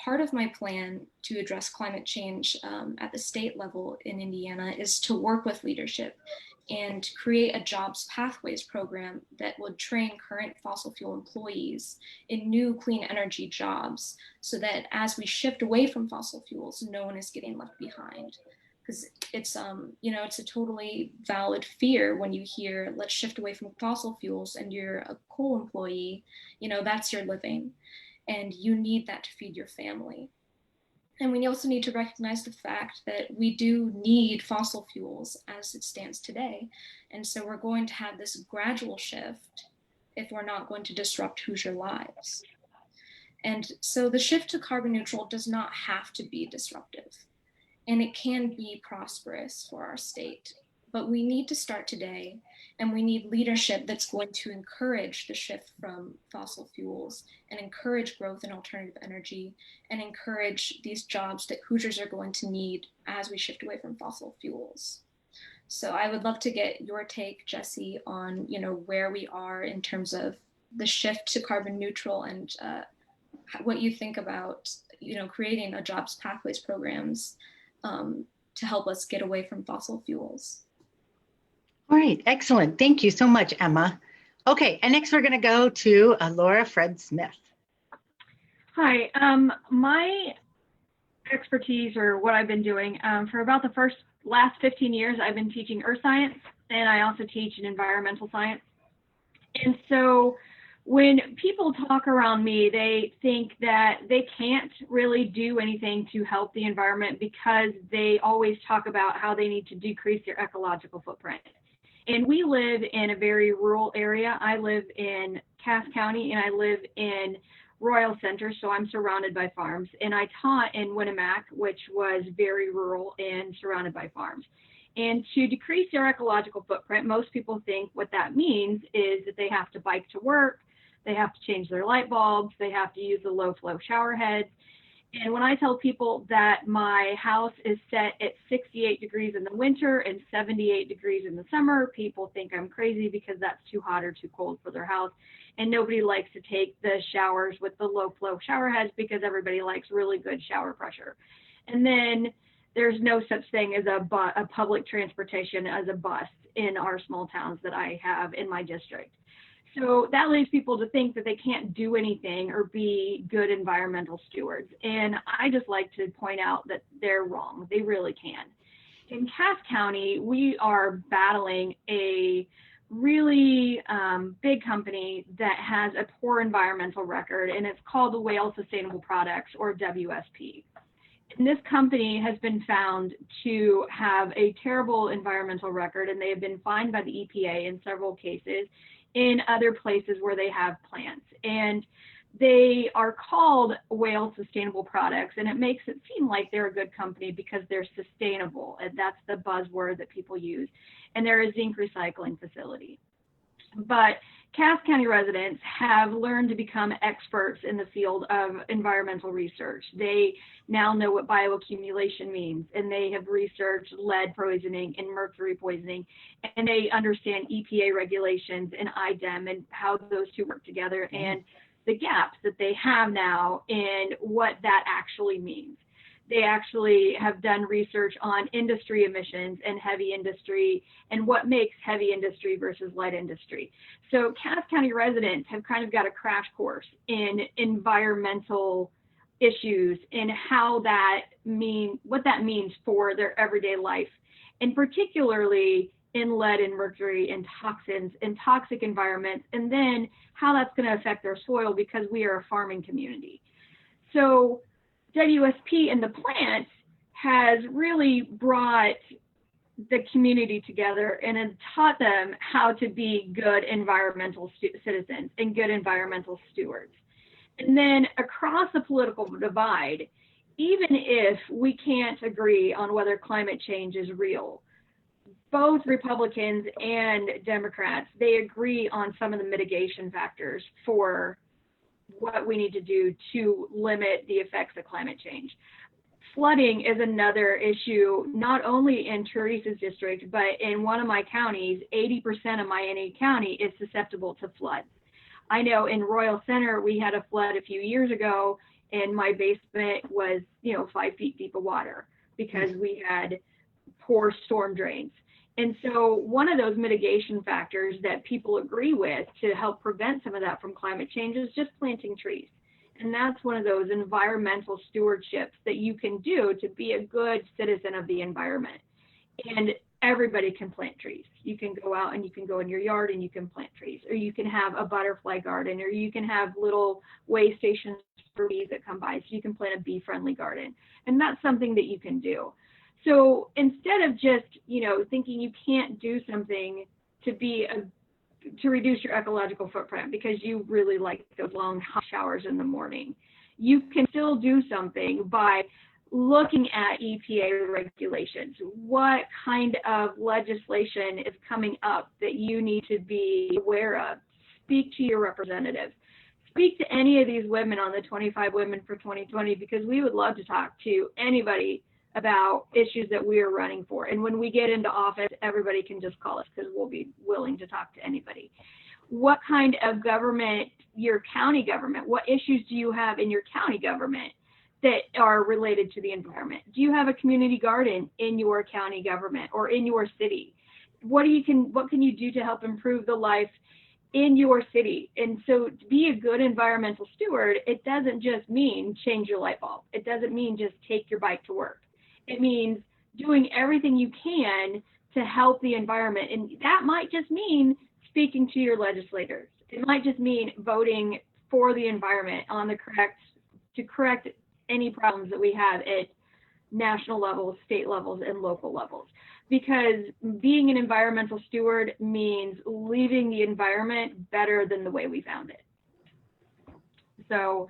Part of my plan to address climate change at the state level in Indiana is to work with leadership and create a jobs pathways program that would train current fossil fuel employees in new clean energy jobs so that as we shift away from fossil fuels, no one is getting left behind. Because it's, you know, it's a totally valid fear when you hear, let's shift away from fossil fuels and you're a coal employee, you know, that's your living. And you need that to feed your family. And we also need to recognize the fact that we do need fossil fuels as it stands today. And so we're going to have this gradual shift if we're not going to disrupt Hoosier lives. And so the shift to carbon neutral does not have to be disruptive, and it can be prosperous for our state. But we need to start today, and we need leadership that's going to encourage the shift from fossil fuels and encourage growth in alternative energy and encourage these jobs that Hoosiers are going to need as we shift away from fossil fuels. So I would love to get your take, Jesse, on, you know, where we are in terms of the shift to carbon neutral and what you think about, you know, creating a jobs pathways programs to help us get away from fossil fuels. All right, excellent. Thank you so much, Emma. Okay, and next we're going to go to Laura Fred Smith. Hi, my expertise, or what I've been doing for about the last 15 years, I've been teaching earth science, and I also teach in environmental science. And so when people talk around me, they think that they can't really do anything to help the environment because they always talk about how they need to decrease their ecological footprint. And we live in a very rural area. I live in Cass County and I live in Royal Center, so I'm surrounded by farms. And I taught in Winnemac, which was very rural and surrounded by farms. And to decrease their ecological footprint, most people think what that means is that they have to bike to work, they have to change their light bulbs, they have to use the low flow shower heads. And when I tell people that my house is set at 68 degrees in the winter and 78 degrees in the summer, people think I'm crazy because that's too hot or too cold for their house. And nobody likes to take the showers with the low flow shower heads because everybody likes really good shower pressure. And then there's no such thing as a public transportation as a bus in our small towns that I have in my district. So that leads people to think that they can't do anything or be good environmental stewards. And I just like to point out that they're wrong. They really can. In Cass County, we are battling a really big company that has a poor environmental record, and it's called the Whale Sustainable Products, or WSP. And this company has been found to have a terrible environmental record, and they have been fined by the EPA in several cases in other places where they have plants. And they are called Whale Sustainable Products, and it makes it seem like they're a good company because they're sustainable, and that's the buzzword that people use. And they're a zinc recycling facility. But Cass County residents have learned to become experts in the field of environmental research. They now know what bioaccumulation means, and they have researched lead poisoning and mercury poisoning, and they understand EPA regulations and IDEM and how those two work together and the gaps that they have now in what that actually means. They actually have done research on industry emissions and heavy industry and what makes heavy industry versus light industry. So Cass County residents have kind of got a crash course in environmental issues and how that what that means for their everyday life, and particularly in lead and mercury and toxins in toxic environments, and then how that's going to affect their soil because we are a farming community. So WSP and the plant has really brought the community together and has taught them how to be good environmental citizens and good environmental stewards. And then across the political divide, even if we can't agree on whether climate change is real, both Republicans and Democrats, they agree on some of the mitigation factors for what we need to do to limit the effects of climate change. Flooding is another issue, not only in Theresa's district, but in one of my counties, 80% of my NA county is susceptible to floods. I know in Royal Center, we had a flood a few years ago, and my basement was, 5 feet deep of water because we had poor storm drains. And so one of those mitigation factors that people agree with to help prevent some of that from climate change is just planting trees. And that's one of those environmental stewardships that you can do to be a good citizen of the environment. And everybody can plant trees. You can go out and you can go in your yard and you can plant trees, or you can have a butterfly garden, or you can have little way stations for bees that come by. So you can plant a bee-friendly garden. And that's something that you can do. So instead of just, thinking you can't do something to reduce your ecological footprint because you really like those long hot showers in the morning, you can still do something by looking at EPA regulations. What kind of legislation is coming up that you need to be aware of? Speak to your representative. Speak to any of these women on the 25 Women for 2020, because we would love to talk to anybody about issues that we are running for. And when we get into office, everybody can just call us because we'll be willing to talk to anybody. What kind of government, your county government, what issues do you have in your county government that are related to the environment? Do you have a community garden in your county government or in your city? What can you do to help improve the life in your city? And so to be a good environmental steward, it doesn't just mean change your light bulb. It doesn't mean just take your bike to work. It means doing everything you can to help the environment. And that might just mean speaking to your legislators. It might just mean voting for the environment to correct any problems that we have at national levels, state levels, and local levels. Because being an environmental steward means leaving the environment better than the way we found it. So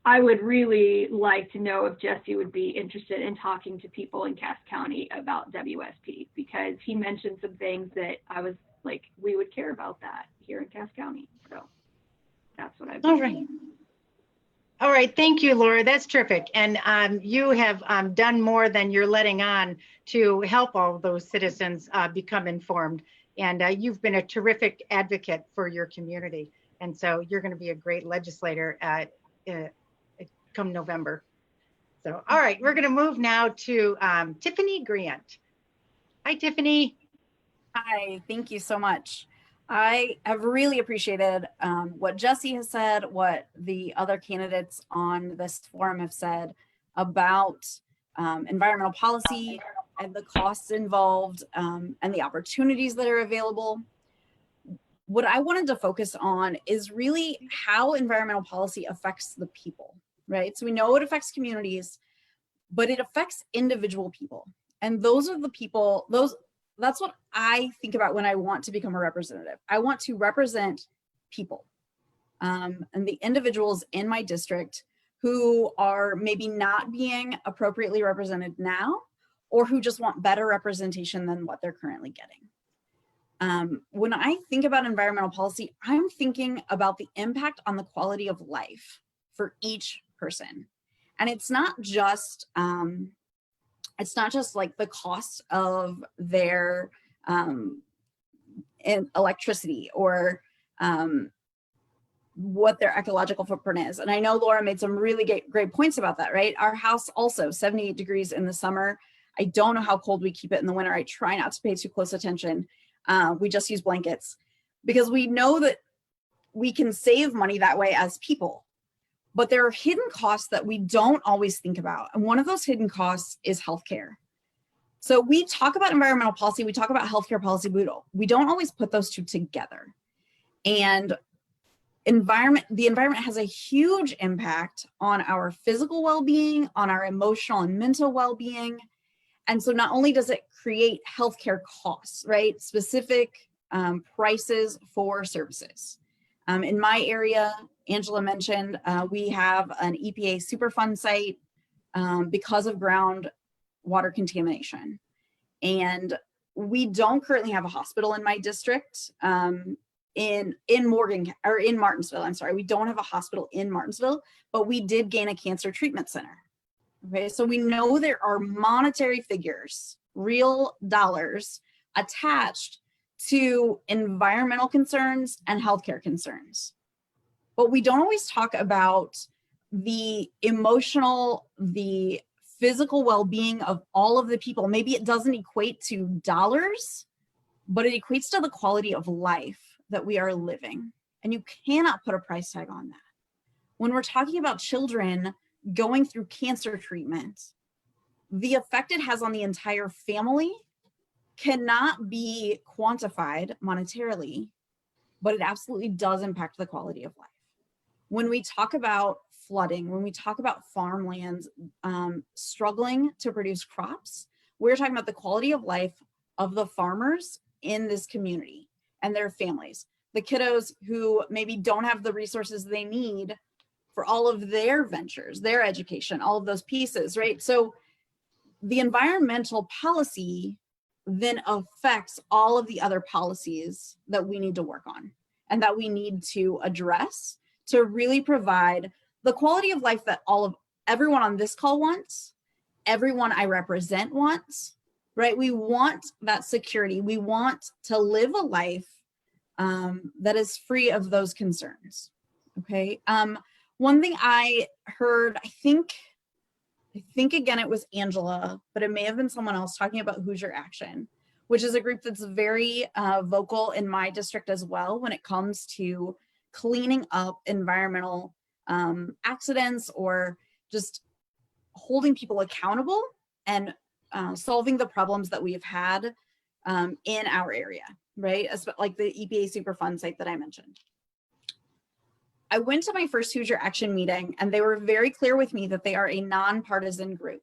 I would really like to know if Jesse would be interested in talking to people in Cass County about WSP, because he mentioned some things that I was like, we would care about that here in Cass County. So that's what I've been doing. All right, thank you, Laura. That's terrific. And you have done more than you're letting on to help all those citizens become informed. And you've been a terrific advocate for your community. And so you're going to be a great legislator come November. So, all right, we're going to move now to Tiffany Grant. Hi, Tiffany. Hi, thank you so much. I have really appreciated what Jesse has said, what the other candidates on this forum have said about environmental policy and the costs involved and the opportunities that are available. What I wanted to focus on is really how environmental policy affects the people, right? So we know it affects communities, but it affects individual people. And those are the people, that's what I think about when I want to become a representative. I want to represent people and the individuals in my district who are maybe not being appropriately represented now, or who just want better representation than what they're currently getting. When I think about environmental policy, I'm thinking about the impact on the quality of life for each person. And it's not just like the cost of their electricity or what their ecological footprint is. And I know Laura made some really great points about that, right? Our house also 78 degrees in the summer. I don't know how cold we keep it in the winter. I try not to pay too close attention. We just use blankets because we know that we can save money that way as people. But there are hidden costs that we don't always think about. And one of those hidden costs is healthcare. So we talk about environmental policy, we talk about healthcare policy, but we don't always put those two together. And the environment has a huge impact on our physical well-being, on our emotional and mental well-being. And so not only does it create healthcare costs, right? Specific prices for services. In my area, Angela mentioned, we have an EPA Superfund site because of groundwater contamination. And we don't currently have a hospital in my district. In Martinsville, I'm sorry, we don't have a hospital in Martinsville, but we did gain a cancer treatment center. Okay, so we know there are monetary figures, real dollars attached to environmental concerns and healthcare concerns. But we don't always talk about the emotional, the physical well-being of all of the people. Maybe it doesn't equate to dollars, but it equates to the quality of life that we are living. And you cannot put a price tag on that. When we're talking about children going through cancer treatment, the effect it has on the entire family cannot be quantified monetarily, but it absolutely does impact the quality of life. When we talk about flooding, when we talk about farmlands struggling to produce crops, we're talking about the quality of life of the farmers in this community and their families, the kiddos who maybe don't have the resources they need for all of their ventures, their education, all of those pieces, right? So the environmental policy then affects all of the other policies that we need to work on and that we need to address to really provide the quality of life that everyone on this call wants, everyone I represent wants, right? We want that security. We want to live a life that is free of those concerns, okay? One thing I heard, I think again, it was Angela, but it may have been someone else talking about Hoosier Action, which is a group that's very vocal in my district as well when it comes to cleaning up environmental accidents or just holding people accountable and solving the problems that we've had in our area, right? Like the EPA Superfund site that I mentioned. I went to my first Hoosier Action meeting and they were very clear with me that they are a nonpartisan group.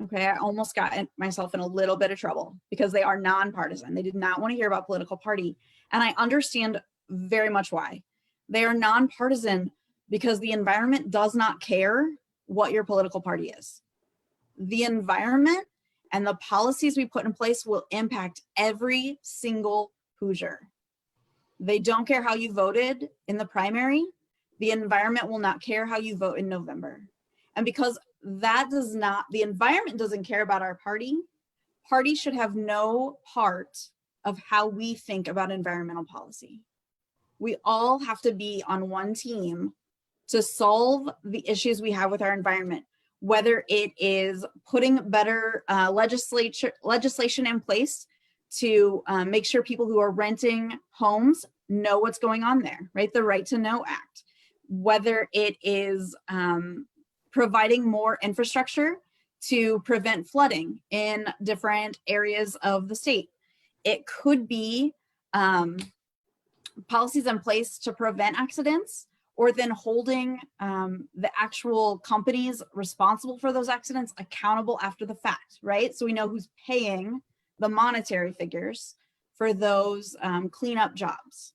Okay, I almost got myself in a little bit of trouble because they are nonpartisan. They did not want to hear about political party. And I understand very much why. They are nonpartisan because the environment does not care what your political party is. The environment and the policies we put in place will impact every single Hoosier. They don't care how you voted in the primary. The environment will not care how you vote in November. And because the environment doesn't care about our party, parties should have no part of how we think about environmental policy. We all have to be on one team to solve the issues we have with our environment, whether it is putting better legislation in place to make sure people who are renting homes know what's going on there, right? The Right to Know Act. Whether it is providing more infrastructure to prevent flooding in different areas of the state. It could be policies in place to prevent accidents, or then holding the actual companies responsible for those accidents accountable after the fact, right? So we know who's paying the monetary figures for those cleanup jobs.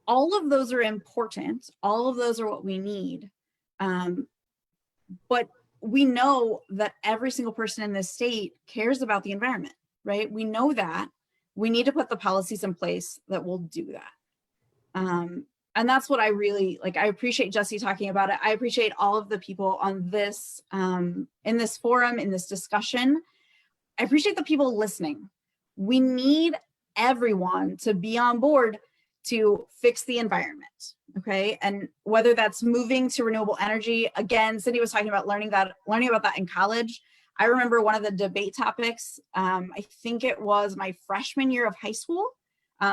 All of those are important. All of those are what we need. But we know that every single person in this state cares about the environment, right? We know that. We need to put the policies in place that will do that. And that's what I really like. I appreciate Jesse talking about it. I appreciate all of the people on this, in this forum, in this discussion. I appreciate the people listening. We need everyone to be on board to fix the environment, okay? And whether that's moving to renewable energy, again, Cinde was talking about learning about that in college. I remember one of the debate topics, I think it was my freshman year of high school,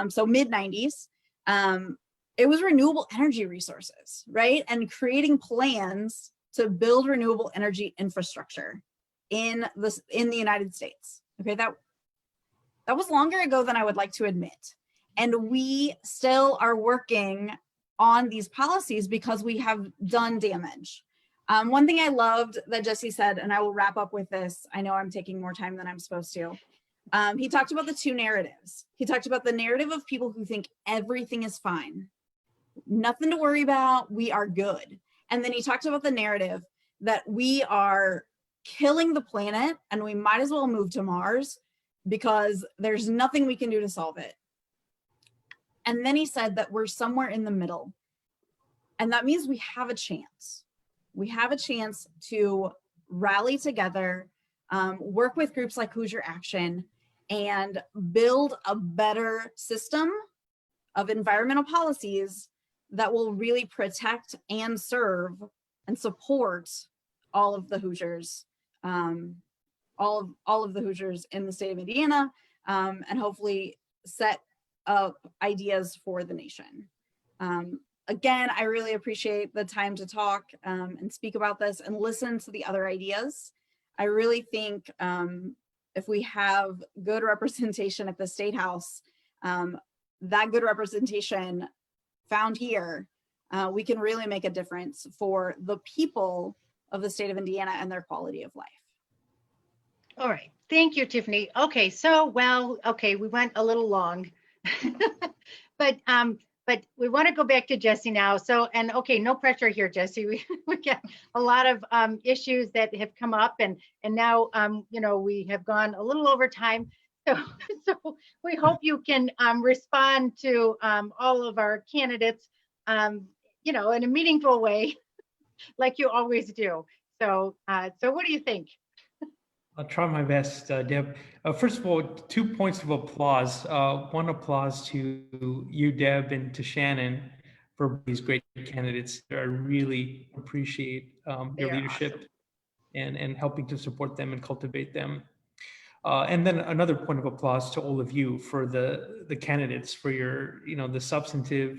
so mid-90s, it was renewable energy resources, right? And creating plans to build renewable energy infrastructure. in the United States. Okay, that was longer ago than I would like to admit. And we still are working on these policies because we have done damage. One thing I loved that Jesse said, and I will wrap up with this, I know I'm taking more time than I'm supposed to. He talked about the two narratives. He talked about the narrative of people who think everything is fine, nothing to worry about, we are good. And then he talked about the narrative that we are killing the planet and we might as well move to Mars because there's nothing we can do to solve it. And then he said that we're somewhere in the middle. And that means we have a chance. We have a chance to rally together, work with groups like Hoosier Action, and build a better system of environmental policies that will really protect and serve and support all of the Hoosiers, all of the Hoosiers in the state of Indiana, and hopefully set up ideas for the nation. Again, I really appreciate the time to talk and speak about this and listen to the other ideas. I really think if we have good representation at the State House, that good representation found here, we can really make a difference for the people of the state of Indiana and their quality of life. All right, thank you, Tiffany. Okay, so we went a little long, but we want to go back to Jesse now. So, and okay, no pressure here, Jesse. We got a lot of issues that have come up, and now we have gone a little over time. So we hope you can respond to all of our candidates, in a meaningful way, like you always do. So what do you think? I'll try my best, Deb. First of all, 2 points of applause. One applause to you, Deb, and to Shannon for these great candidates. I really appreciate your leadership awesome. and helping to support them and cultivate them. And then another point of applause to all of you for the candidates, for your, the substantive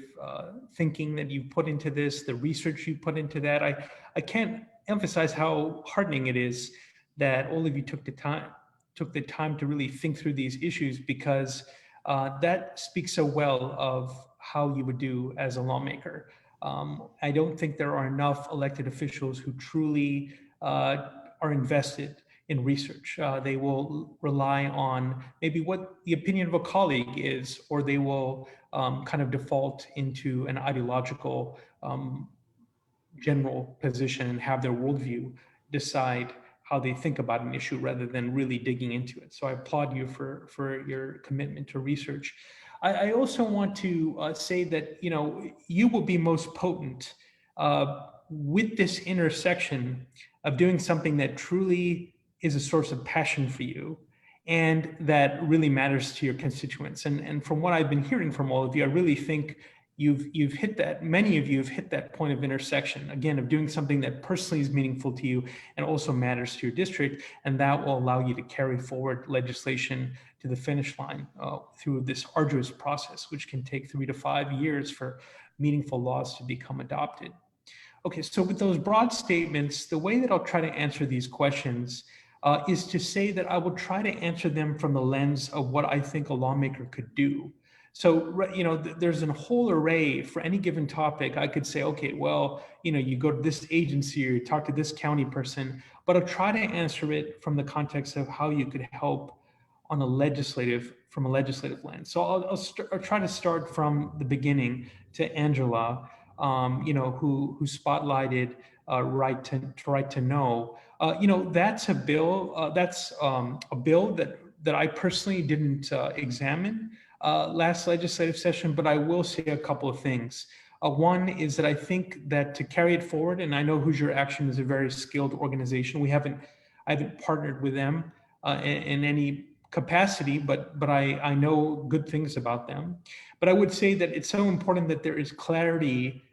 thinking that you put into this, the research you put into that. I can't emphasize how heartening it is that all of you took the time to really think through these issues, because that speaks so well of how you would do as a lawmaker. I don't think there are enough elected officials who truly are invested in research. They will rely on maybe what the opinion of a colleague is, or they will kind of default into an ideological general position and have their worldview decide how they think about an issue rather than really digging into it. So I applaud you for your commitment to research. I also want to say that, you will be most potent with this intersection of doing something that truly is a source of passion for you and that really matters to your constituents. And from what I've been hearing from all of you, I really think you've hit that, many of you have hit that point of intersection, again, of doing something that personally is meaningful to you and also matters to your district. And that will allow you to carry forward legislation to the finish line through this arduous process, which can take 3 to 5 years for meaningful laws to become adopted. Okay, so with those broad statements, the way that I'll try to answer these questions is to say that I will try to answer them from the lens of what I think a lawmaker could do. So, there's a whole array for any given topic. I could say, okay, well, you go to this agency or you talk to this county person, but I'll try to answer it from the context of how you could help on from a legislative lens. So I'll try to start from the beginning to Angela, who spotlighted right to know. That's a bill. That's a bill that I personally didn't examine last legislative session, but I will say a couple of things. One is that I think that to carry it forward, and I know Hoosier Action is a very skilled organization. I haven't partnered with them in any capacity, but I know good things about them. But I would say that it's so important that there is clarity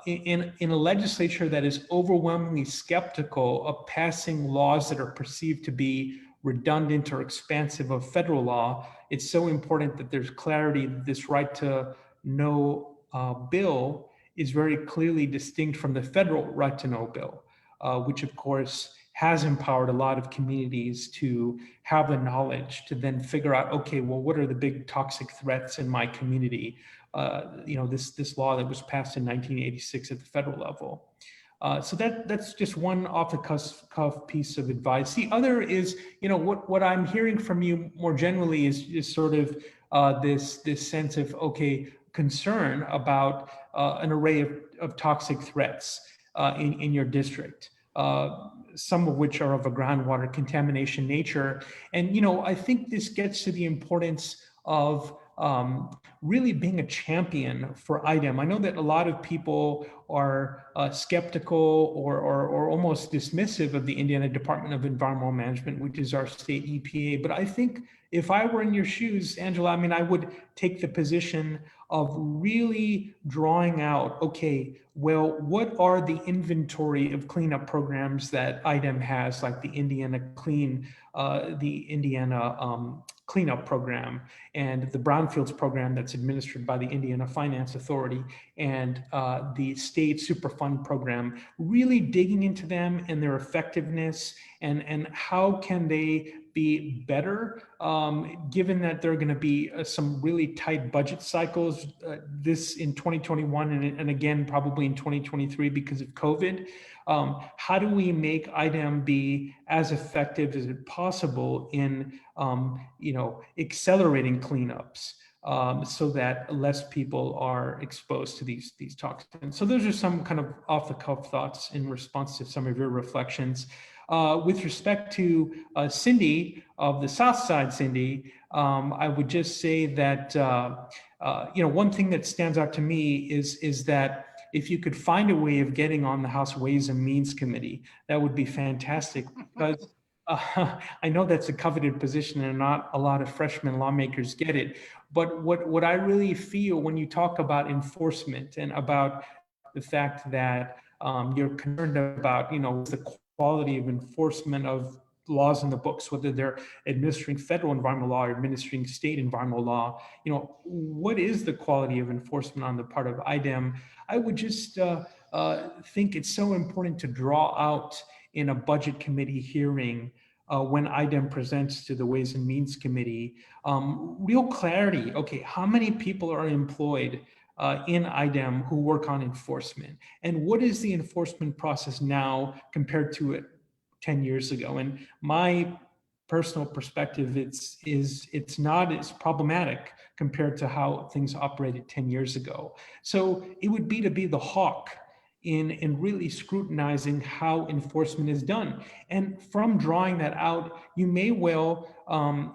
in a legislature that is overwhelmingly skeptical of passing laws that are perceived to be redundant or expansive of federal law. It's so important that there's clarity that this right to know bill is very clearly distinct from the federal right to know bill, which of course has empowered a lot of communities to have the knowledge to then figure out, okay, well, what are the big toxic threats in my community? This law that was passed in 1986 at the federal level. So that's just one off the cuff piece of advice. The other is, what I'm hearing from you more generally is sort of this sense of, okay, concern about an array of toxic threats in your district. Some of which are of a groundwater contamination nature. And, I think this gets to the importance of really being a champion for IDEM. I know that a lot of people are skeptical or almost dismissive of the Indiana Department of Environmental Management, which is our state EPA. But I think if I were in your shoes, Angela, I would take the position of really drawing out, okay, well, what are the inventory of cleanup programs that IDEM has, like the Indiana Cleanup Program and the Brownfields Program that's administered by the Indiana Finance Authority and the State Superfund Program, really digging into them and their effectiveness and how can they be better, given that there are going to be some really tight budget cycles this in 2021 and again probably in 2023 because of COVID. How do we make IDEM be as effective as it possible in accelerating cleanups so that less people are exposed to these toxins? So those are some kind of off the cuff thoughts in response to some of your reflections. With respect to Cinde of the South Side, Cinde, I would just say that one thing that stands out to me is that if you could find a way of getting on the House Ways and Means Committee, that would be fantastic, because I know that's a coveted position and not a lot of freshman lawmakers get it. But what I really feel when you talk about enforcement and about the fact that you're concerned about, the quality of enforcement of laws in the books, whether they're administering federal environmental law or administering state environmental law, what is the quality of enforcement on the part of IDEM? I would just think it's so important to draw out in a budget committee hearing when IDEM presents to the Ways and Means Committee, real clarity. Okay, how many people are employed in IDEM who work on enforcement? And what is the enforcement process now compared to it 10 years ago? And my personal perspective, it's not as problematic compared to how things operated 10 years ago. So it would be to be the hawk in really scrutinizing how enforcement is done. And from drawing that out, you may well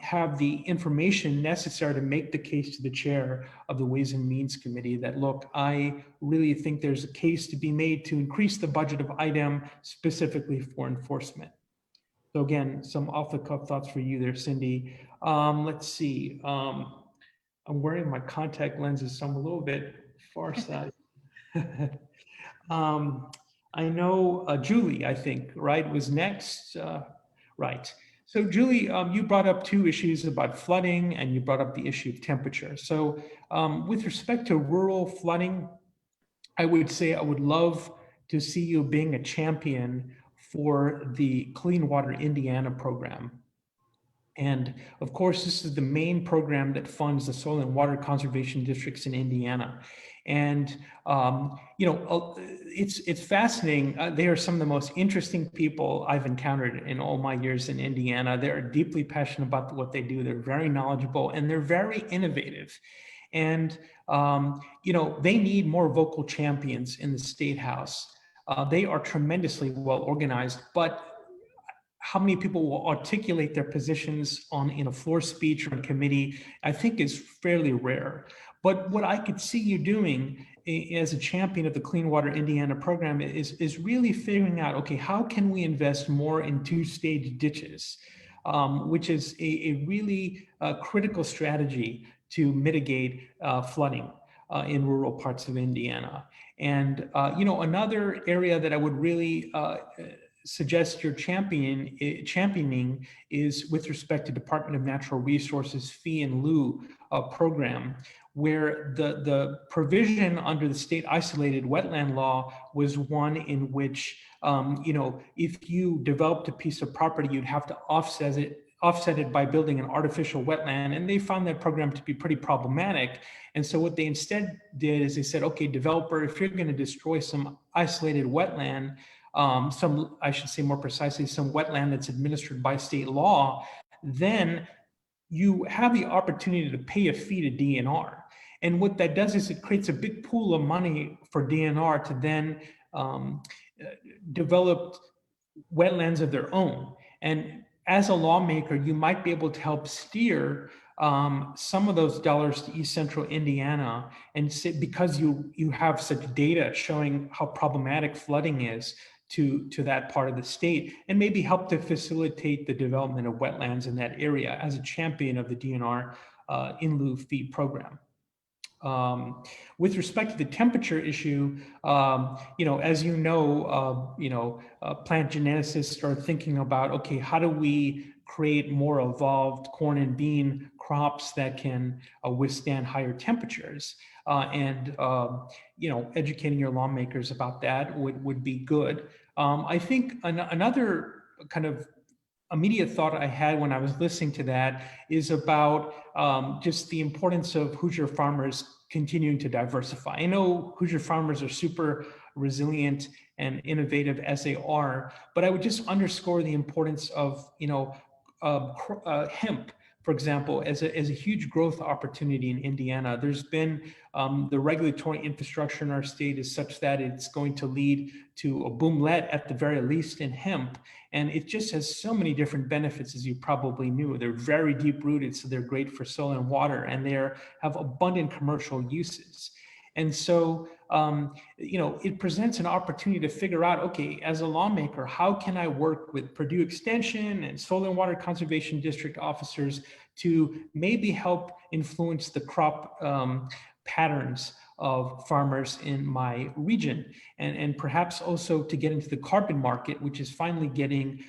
have the information necessary to make the case to the chair of the Ways and Means Committee that, look, I really think there's a case to be made to increase the budget of IDEM specifically for enforcement. So again, some off the cuff thoughts for you there, Cinde. Let's see. I'm wearing my contact lenses, so I'm a little bit farsighted. I know Julie, I think, right, was next. Right. So Julie, you brought up two issues about flooding and you brought up the issue of temperature. So with respect to rural flooding, I would say I would love to see you being a champion for the Clean Water Indiana program. And of course, this is the main program that funds the soil and water conservation districts in Indiana. And, it's fascinating. They are some of the most interesting people I've encountered in all my years in Indiana. They're deeply passionate about what they do. They're very knowledgeable and they're very innovative. And, they need more vocal champions in the State House. They are tremendously well organized, but how many people will articulate their positions in a floor speech or in committee, I think is fairly rare. But what I could see you doing as a champion of the Clean Water Indiana program is really figuring out, okay, how can we invest more in two-stage ditches, which is a really critical strategy to mitigate flooding in rural parts of Indiana. And, another area that I would really suggest you're championing is with respect to Department of Natural Resources fee in lieu program, where the provision under the state isolated wetland law was one in which, if you developed a piece of property, you'd have to offset it by building an artificial wetland. And they found that program to be pretty problematic. And so what they instead did is they said, okay, developer, if you're going to destroy some isolated wetland, I should say more precisely, some wetland that's administered by state law, then you have the opportunity to pay a fee to DNR. And what that does is it creates a big pool of money for DNR to then develop wetlands of their own. And as a lawmaker, you might be able to help steer some of those dollars to East Central Indiana, and say, because you have such data showing how problematic flooding is to that part of the state, and maybe help to facilitate the development of wetlands in that area as a champion of the DNR in lieu fee program. With respect to the temperature issue, as plant geneticists are thinking about, okay, how do we create more evolved corn and bean crops that can withstand higher temperatures? Educating your lawmakers about that would be good. I think another kind of immediate thought I had when I was listening to that is about just the importance of Hoosier farmers continuing to diversify. I know Hoosier farmers are super resilient and innovative as they are, but I would just underscore the importance of hemp, for example, as a huge growth opportunity in Indiana. There's been the regulatory infrastructure in our state is such that it's going to lead to a boomlet at the very least in hemp. And it just has so many different benefits, as you probably knew. They're very deep rooted, so they're great for soil and water, and they have abundant commercial uses. And so, it presents an opportunity to figure out, okay, as a lawmaker, how can I work with Purdue Extension and Soil and Water Conservation District officers to maybe help influence the crop patterns of farmers in my region, and perhaps also to get into the carbon market, which is finally getting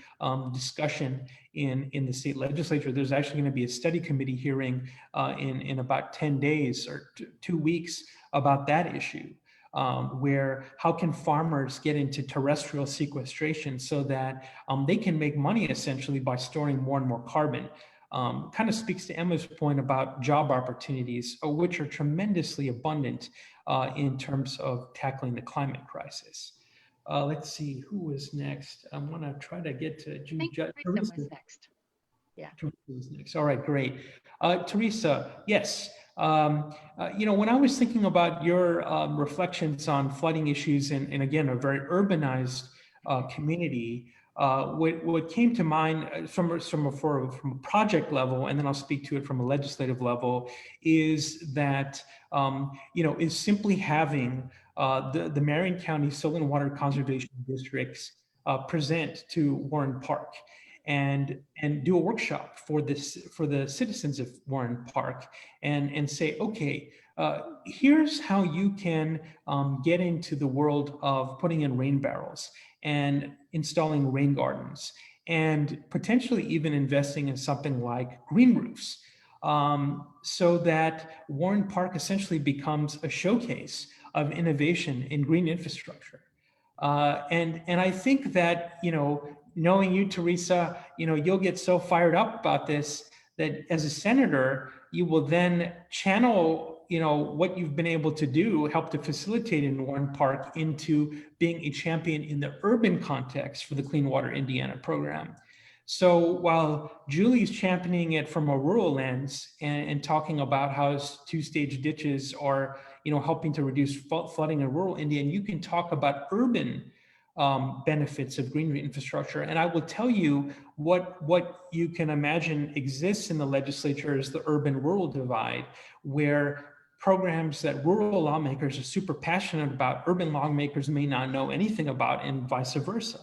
discussion in the state legislature. There's actually going to be a study committee hearing in about 10 days or 2 weeks about that issue, where how can farmers get into terrestrial sequestration so that they can make money essentially by storing more and more carbon. Kind of speaks to Emma's point about job opportunities, which are tremendously abundant in terms of tackling the climate crisis. Let's see, who was next? I want to try to get to Teresa was next. Yeah. Teresa was next. All right, great. Teresa, yes. When I was thinking about your reflections on flooding issues and again, a very urbanized community, what came to mind from a project level, and then I'll speak to it from a legislative level, is that is simply having the Marion County Soil and Water Conservation Districts present to Warren Park and do a workshop for the citizens of Warren Park and say, okay, here's how you can get into the world of putting in rain barrels and installing rain gardens, and potentially even investing in something like green roofs, so that Warren Park essentially becomes a showcase of innovation in green infrastructure. And I think that, knowing you, Teresa, you'll get so fired up about this that as a senator, you will then channel what you've been able to do, help to facilitate in Warren Park, into being a champion in the urban context for the Clean Water Indiana program. So while Julie's championing it from a rural lens and talking about how two-stage ditches are, helping to reduce flooding in rural India, and you can talk about urban benefits of green infrastructure. And I will tell you what you can imagine exists in the legislature is the urban-rural divide, where programs that rural lawmakers are super passionate about, urban lawmakers may not know anything about, and vice versa.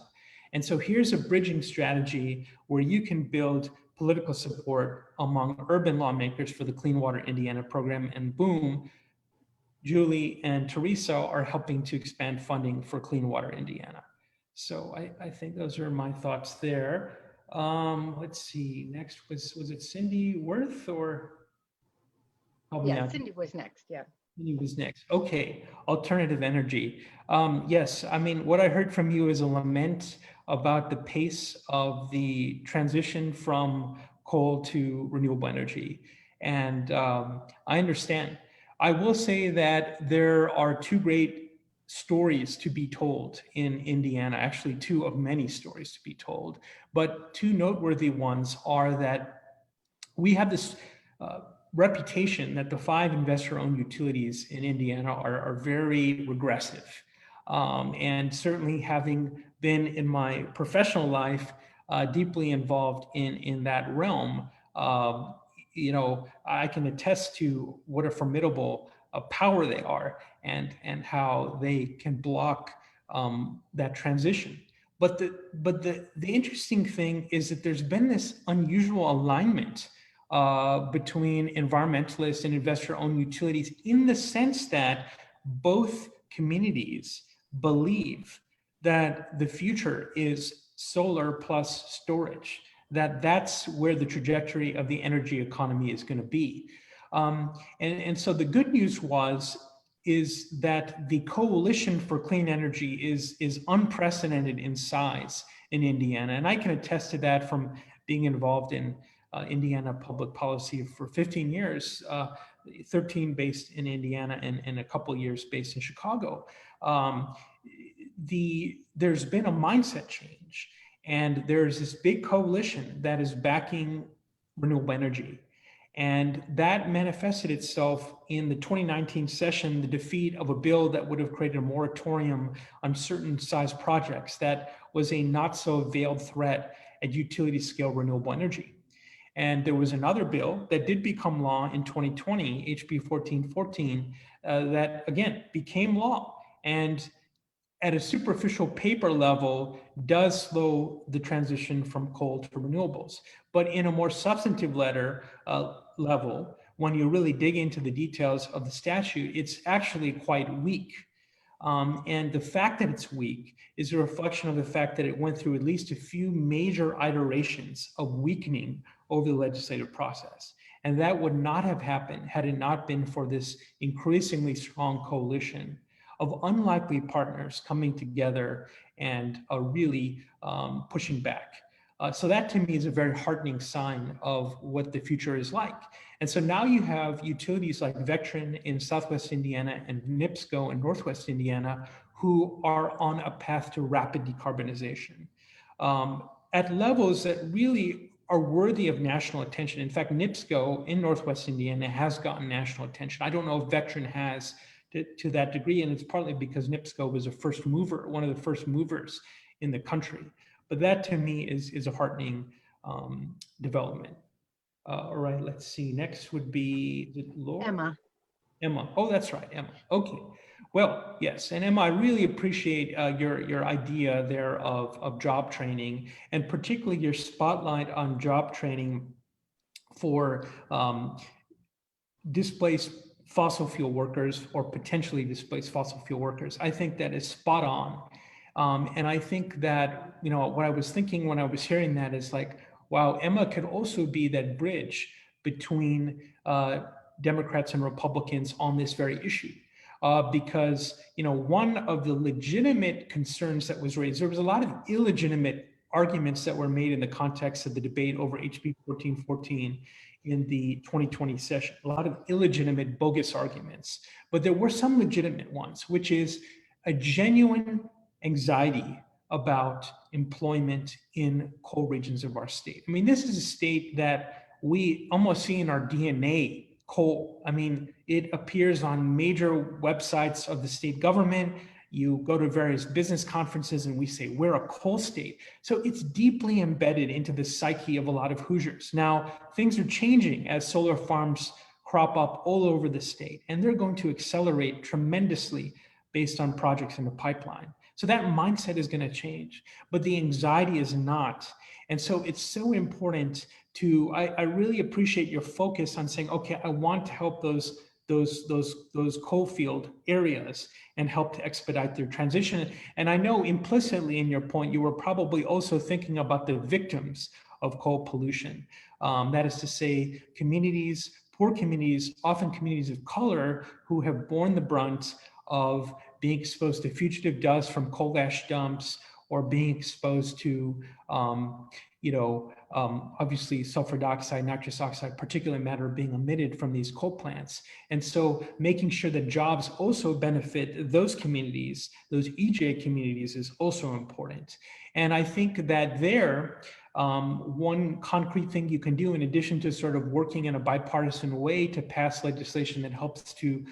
And so here's a bridging strategy where you can build political support among urban lawmakers for the Clean Water Indiana program, and boom, Julie and Teresa are helping to expand funding for Clean Water Indiana. So I think those are my thoughts there. Let's see, next was it Cinde Wirth or? Probably Yeah, not. Cinde was next, yeah. He was next. Okay, alternative energy. Yes, I mean, what I heard from you is a lament about the pace of the transition from coal to renewable energy. And I understand. I will say that there are two great stories to be told in Indiana, actually two of many stories to be told, but two noteworthy ones are that we have this reputation that the 5 investor-owned utilities in Indiana are very regressive. And certainly having been in my professional life deeply involved in that realm, you know, I can attest to what a formidable power they are and how they can block that transition. But the interesting thing is that there's been this unusual alignment between environmentalists and investor-owned utilities in the sense that both communities believe that the future is solar plus storage, that that's where the trajectory of the energy economy is going to be. And so the good news is that the coalition for clean energy is unprecedented in size in Indiana. And I can attest to that from being involved in Indiana public policy for 15 years, 13 based in Indiana and a couple years based in Chicago. There's been a mindset change, and there's this big coalition that is backing renewable energy. And that manifested itself in the 2019 session, the defeat of a bill that would have created a moratorium on certain size projects that was a not so veiled threat at utility scale renewable energy. And there was another bill that did become law in 2020, HB 1414, that again became law. And at a superficial paper level does slow the transition from coal to renewables. But in a more substantive level, when you really dig into the details of the statute, it's actually quite weak. And the fact that it's weak is a reflection of the fact that it went through at least a few major iterations of weakening over the legislative process. And that would not have happened had it not been for this increasingly strong coalition of unlikely partners coming together and really pushing back. So that to me is a very heartening sign of what the future is like. And so now you have utilities like Vectren in Southwest Indiana and NIPSCO in Northwest Indiana who are on a path to rapid decarbonization at levels that really are worthy of national attention. In fact, NIPSCO in Northwest Indiana has gotten national attention. I don't know if Vectren has to that degree, and it's partly because NIPSCO was a first mover, one of the first movers in the country. But that to me is a heartening development. All right, let's see. Next would be, is it Laura? Emma. Emma. Oh, that's right, Emma. Okay. Well, yes, and Emma, I really appreciate your idea there of job training, and particularly your spotlight on job training for displaced fossil fuel workers or potentially displaced fossil fuel workers. I think that is spot on. And I think that, you know, what I was thinking when I was hearing that is like, wow, Emma could also be that bridge between Democrats and Republicans on this very issue. Because, you know, one of the legitimate concerns that was raised, there was a lot of illegitimate arguments that were made in the context of the debate over HB 1414 in the 2020 session, a lot of illegitimate, bogus arguments. But there were some legitimate ones, which is a genuine anxiety about employment in coal regions of our state. I mean, this is a state that we almost see in our DNA, coal. I mean, it appears on major websites of the state government. You go to various business conferences and we say, we're a coal state. So it's deeply embedded into the psyche of a lot of Hoosiers. Now, things are changing as solar farms crop up all over the state, and they're going to accelerate tremendously based on projects in the pipeline. So that mindset is going to change, but the anxiety is not. And so it's so important to, I really appreciate your focus on saying, okay, I want to help those coal field areas and help to expedite their transition. And I know implicitly in your point, you were probably also thinking about the victims of coal pollution. That is to say, communities, poor communities, often communities of color, who have borne the brunt of being exposed to fugitive dust from coal ash dumps, or being exposed to, obviously sulfur dioxide, nitrous oxide, particulate matter being emitted from these coal plants. And so making sure that jobs also benefit those communities, those EJ communities, is also important. And I think that one concrete thing you can do, in addition to sort of working in a bipartisan way to pass legislation that helps to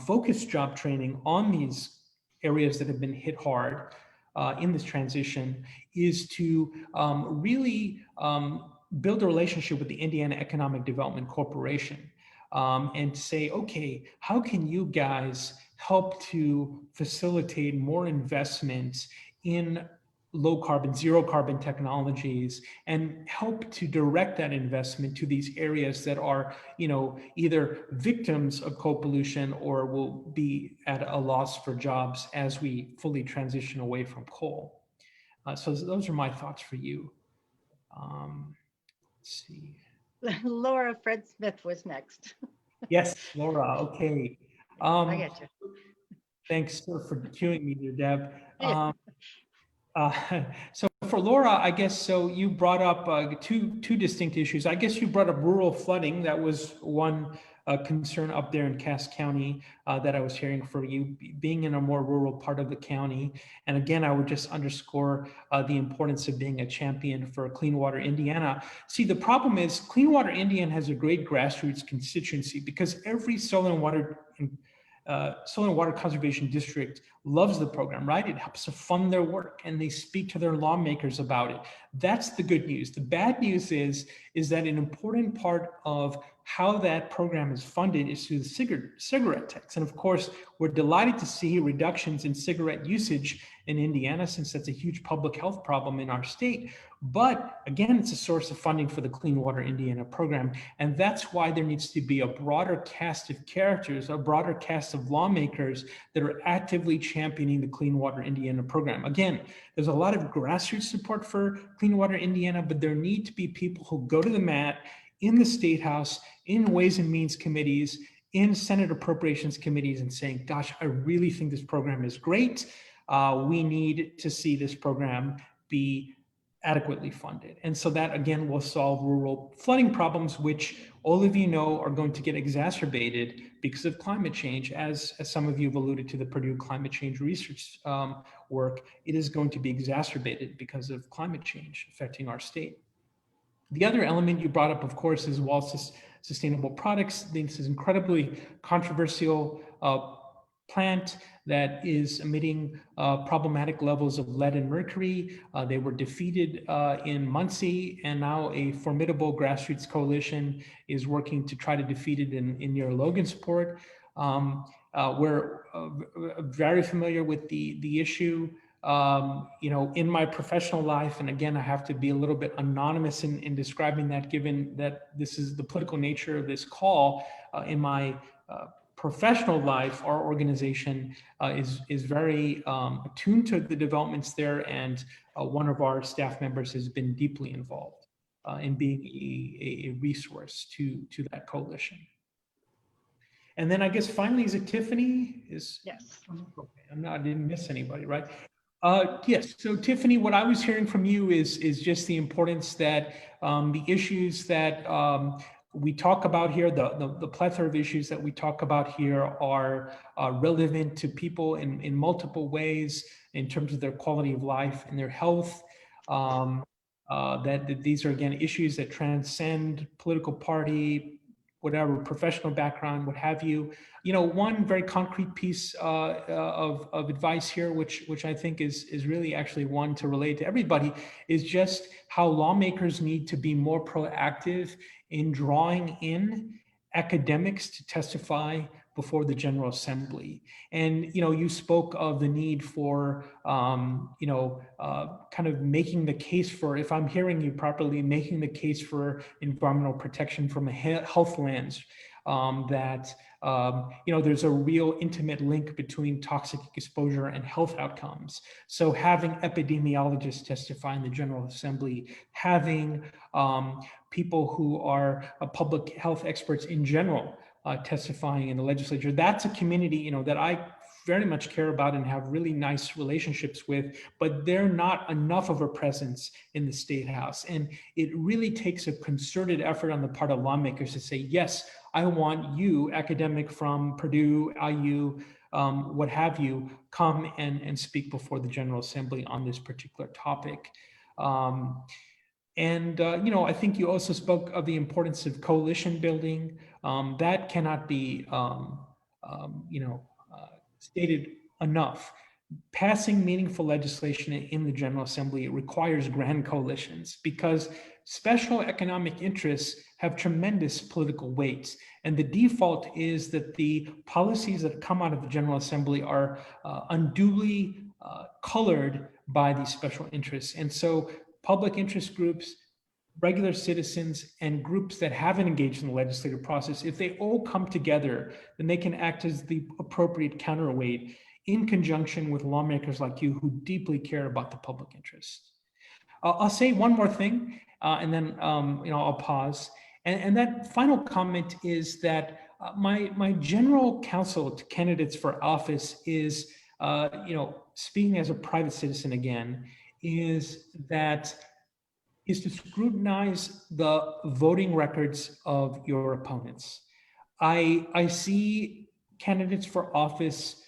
focus job training on these areas that have been hit hard in this transition, is to really build a relationship with the Indiana Economic Development Corporation and say, okay, how can you guys help to facilitate more investments in low carbon, zero carbon technologies, and help to direct that investment to these areas that are, either victims of coal pollution or will be at a loss for jobs as we fully transition away from coal. So those are my thoughts for you. Let's see. Laura Fred Smith was next. Yes, Laura. Okay. I got you. Thanks for cueing me there, Deb. So for Laura, I guess, so you brought up two distinct issues. I guess you brought up rural flooding. That was one concern up there in Cass County that I was hearing for you, being in a more rural part of the county. And again, I would just underscore the importance of being a champion for Clean Water Indiana. See, the problem is Clean Water Indiana has a great grassroots constituency, because every soil and water conservation district loves the program, right? It helps to fund their work, and they speak to their lawmakers about it. That's the good news. The bad news is that an important part of how that program is funded is through the cigarette tax. And of course, we're delighted to see reductions in cigarette usage in Indiana, since that's a huge public health problem in our state. But again, it's a source of funding for the Clean Water Indiana program. And that's why there needs to be a broader cast of characters, a broader cast of lawmakers that are actively championing the Clean Water Indiana program. Again, there's a lot of grassroots support for Clean Water Indiana, but there need to be people who go to the mat in the State House, in Ways and Means committees, in Senate Appropriations committees, and saying, gosh, I really think this program is great. We need to see this program be adequately funded. And so that, again, will solve rural flooding problems, which all of you know are going to get exacerbated because of climate change. As some of you have alluded to the Purdue climate change research work, it is going to be exacerbated because of climate change affecting our state. The other element you brought up, of course, is Walls Sustainable Products. This is incredibly controversial plant that is emitting problematic levels of lead and mercury. They were defeated in Muncie, and now a formidable grassroots coalition is working to try to defeat it in near Logansport. We're very familiar with the issue. In my professional life, and again, I have to be a little bit anonymous in describing that, given that this is the political nature of this call. In my professional life, our organization is very attuned to the developments there, and one of our staff members has been deeply involved in being a resource to that coalition. And then I guess finally, is it Tiffany? Yes. Okay, I didn't miss anybody, right? Yes. So Tiffany, what I was hearing from you is just the importance that the issues that we talk about here, the plethora of issues that we talk about here are relevant to people in multiple ways in terms of their quality of life and their health. That these are, again, issues that transcend political party, whatever, professional background, what have you. One very concrete piece of advice here, which I think is really actually one to relate to everybody, is just how lawmakers need to be more proactive in drawing in academics to testify before the General Assembly. And, you spoke of the need for, kind of making the case for, if I'm hearing you properly, making the case for environmental protection from a health lens. that there's a real intimate link between toxic exposure and health outcomes. So having epidemiologists testify in the General Assembly, having people who are public health experts in general testifying in the legislature, that's a community that I very much care about and have really nice relationships with, but they're not enough of a presence in the State House. And it really takes a concerted effort on the part of lawmakers to say, yes, I want you, academic from Purdue, IU, what have you, come and speak before the General Assembly on this particular topic. I think you also spoke of the importance of coalition building. That cannot be, stated enough. Passing meaningful legislation in the General Assembly requires grand coalitions because special economic interests have tremendous political weight. And the default is that the policies that come out of the General Assembly are unduly colored by these special interests. And so public interest groups, regular citizens, and groups that haven't engaged in the legislative process, if they all come together, then they can act as the appropriate counterweight in conjunction with lawmakers like you who deeply care about the public interest. I'll say one more thing, and then I'll pause. And that final comment is that my general counsel to candidates for office is, speaking as a private citizen again, is to scrutinize the voting records of your opponents. I see candidates for office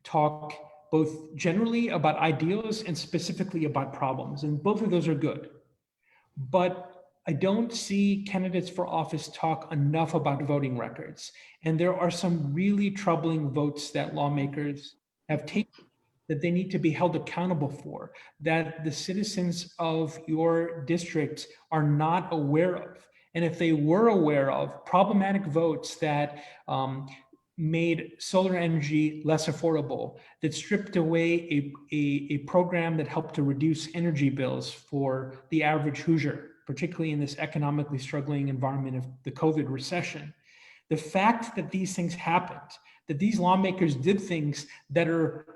talk both generally about ideals and specifically about problems, and both of those are good. But I don't see candidates for office talk enough about voting records. And there are some really troubling votes that lawmakers have taken that they need to be held accountable for, that the citizens of your district are not aware of. And if they were aware of problematic votes that made solar energy less affordable, that stripped away a program that helped to reduce energy bills for the average Hoosier, particularly in this economically struggling environment of the COVID recession. The fact that these things happened, that these lawmakers did things that are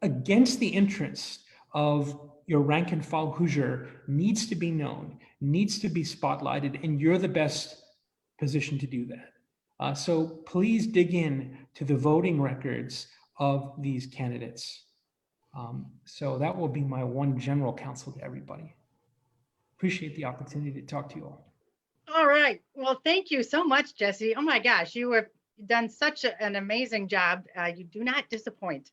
against the interests of your rank and file Hoosier needs to be known, needs to be spotlighted, and you're the best position to do that. So please dig in to the voting records of these candidates. So that will be my one general counsel to everybody. Appreciate the opportunity to talk to you all. All right. Well, thank you so much, Jesse. Oh my gosh, you have done such an amazing job. You do not disappoint.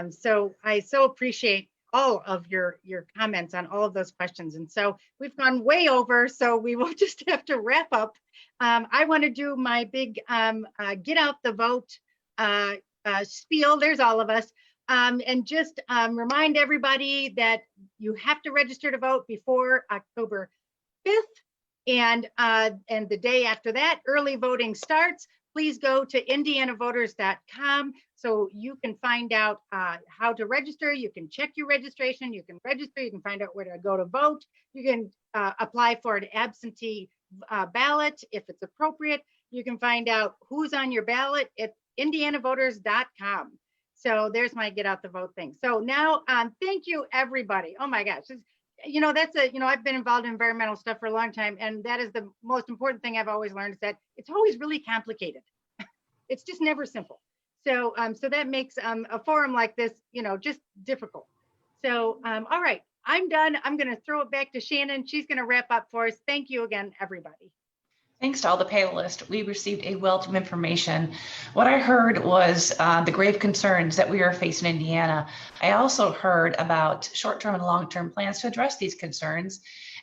So I so appreciate all of your comments on all of those questions. And so we've gone way over, so we will just have to wrap up. I want to do my big get out the vote spiel. There's all of us. And just remind everybody that you have to register to vote before October 5th. And the day after that, early voting starts. Please go to indianavoters.com so you can find out how to register. You can check your registration. You can register. You can find out where to go to vote. You can apply for an absentee ballot if it's appropriate. You can find out who's on your ballot at indianavoters.com. So there's my get out the vote thing. So now, thank you, everybody. Oh my gosh. I've been involved in environmental stuff for a long time, and that is the most important thing I've always learned is that it's always really complicated. It's just never simple. So, so that makes a forum like this, just difficult. So, all right, I'm done. I'm going to throw it back to Shannon. She's going to wrap up for us. Thank you again, everybody. Thanks to all the panelists. We received a wealth of information. What I heard was the grave concerns that we are facing in Indiana. I also heard about short-term and long-term plans to address these concerns.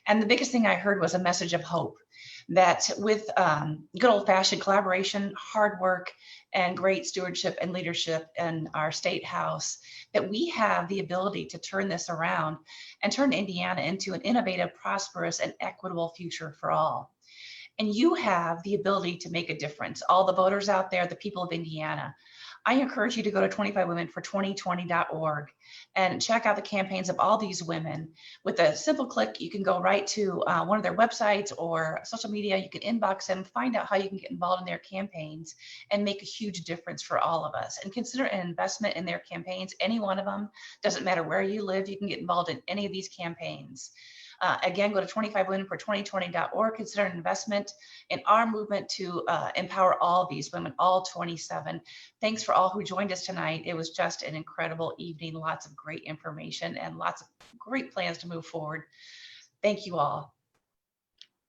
And the biggest thing I heard was a message of hope that with good old-fashioned collaboration, hard work, and great stewardship and leadership in our state house, that we have the ability to turn this around and turn Indiana into an innovative, prosperous, and equitable future for all. And you have the ability to make a difference. All the voters out there, the people of Indiana. I encourage you to go to 25womenfor2020.org and check out the campaigns of all these women. With a simple click, you can go right to one of their websites or social media. You can inbox them, find out how you can get involved in their campaigns and make a huge difference for all of us. And consider an investment in their campaigns, any one of them. Doesn't matter where you live, you can get involved in any of these campaigns. Again, go to 25womenfor2020.org. Consider an investment in our movement to empower all these women, all 27. Thanks for all who joined us tonight. It was just an incredible evening, lots of great information and lots of great plans to move forward. Thank you all.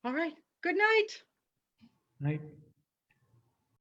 All right. Good night. Right.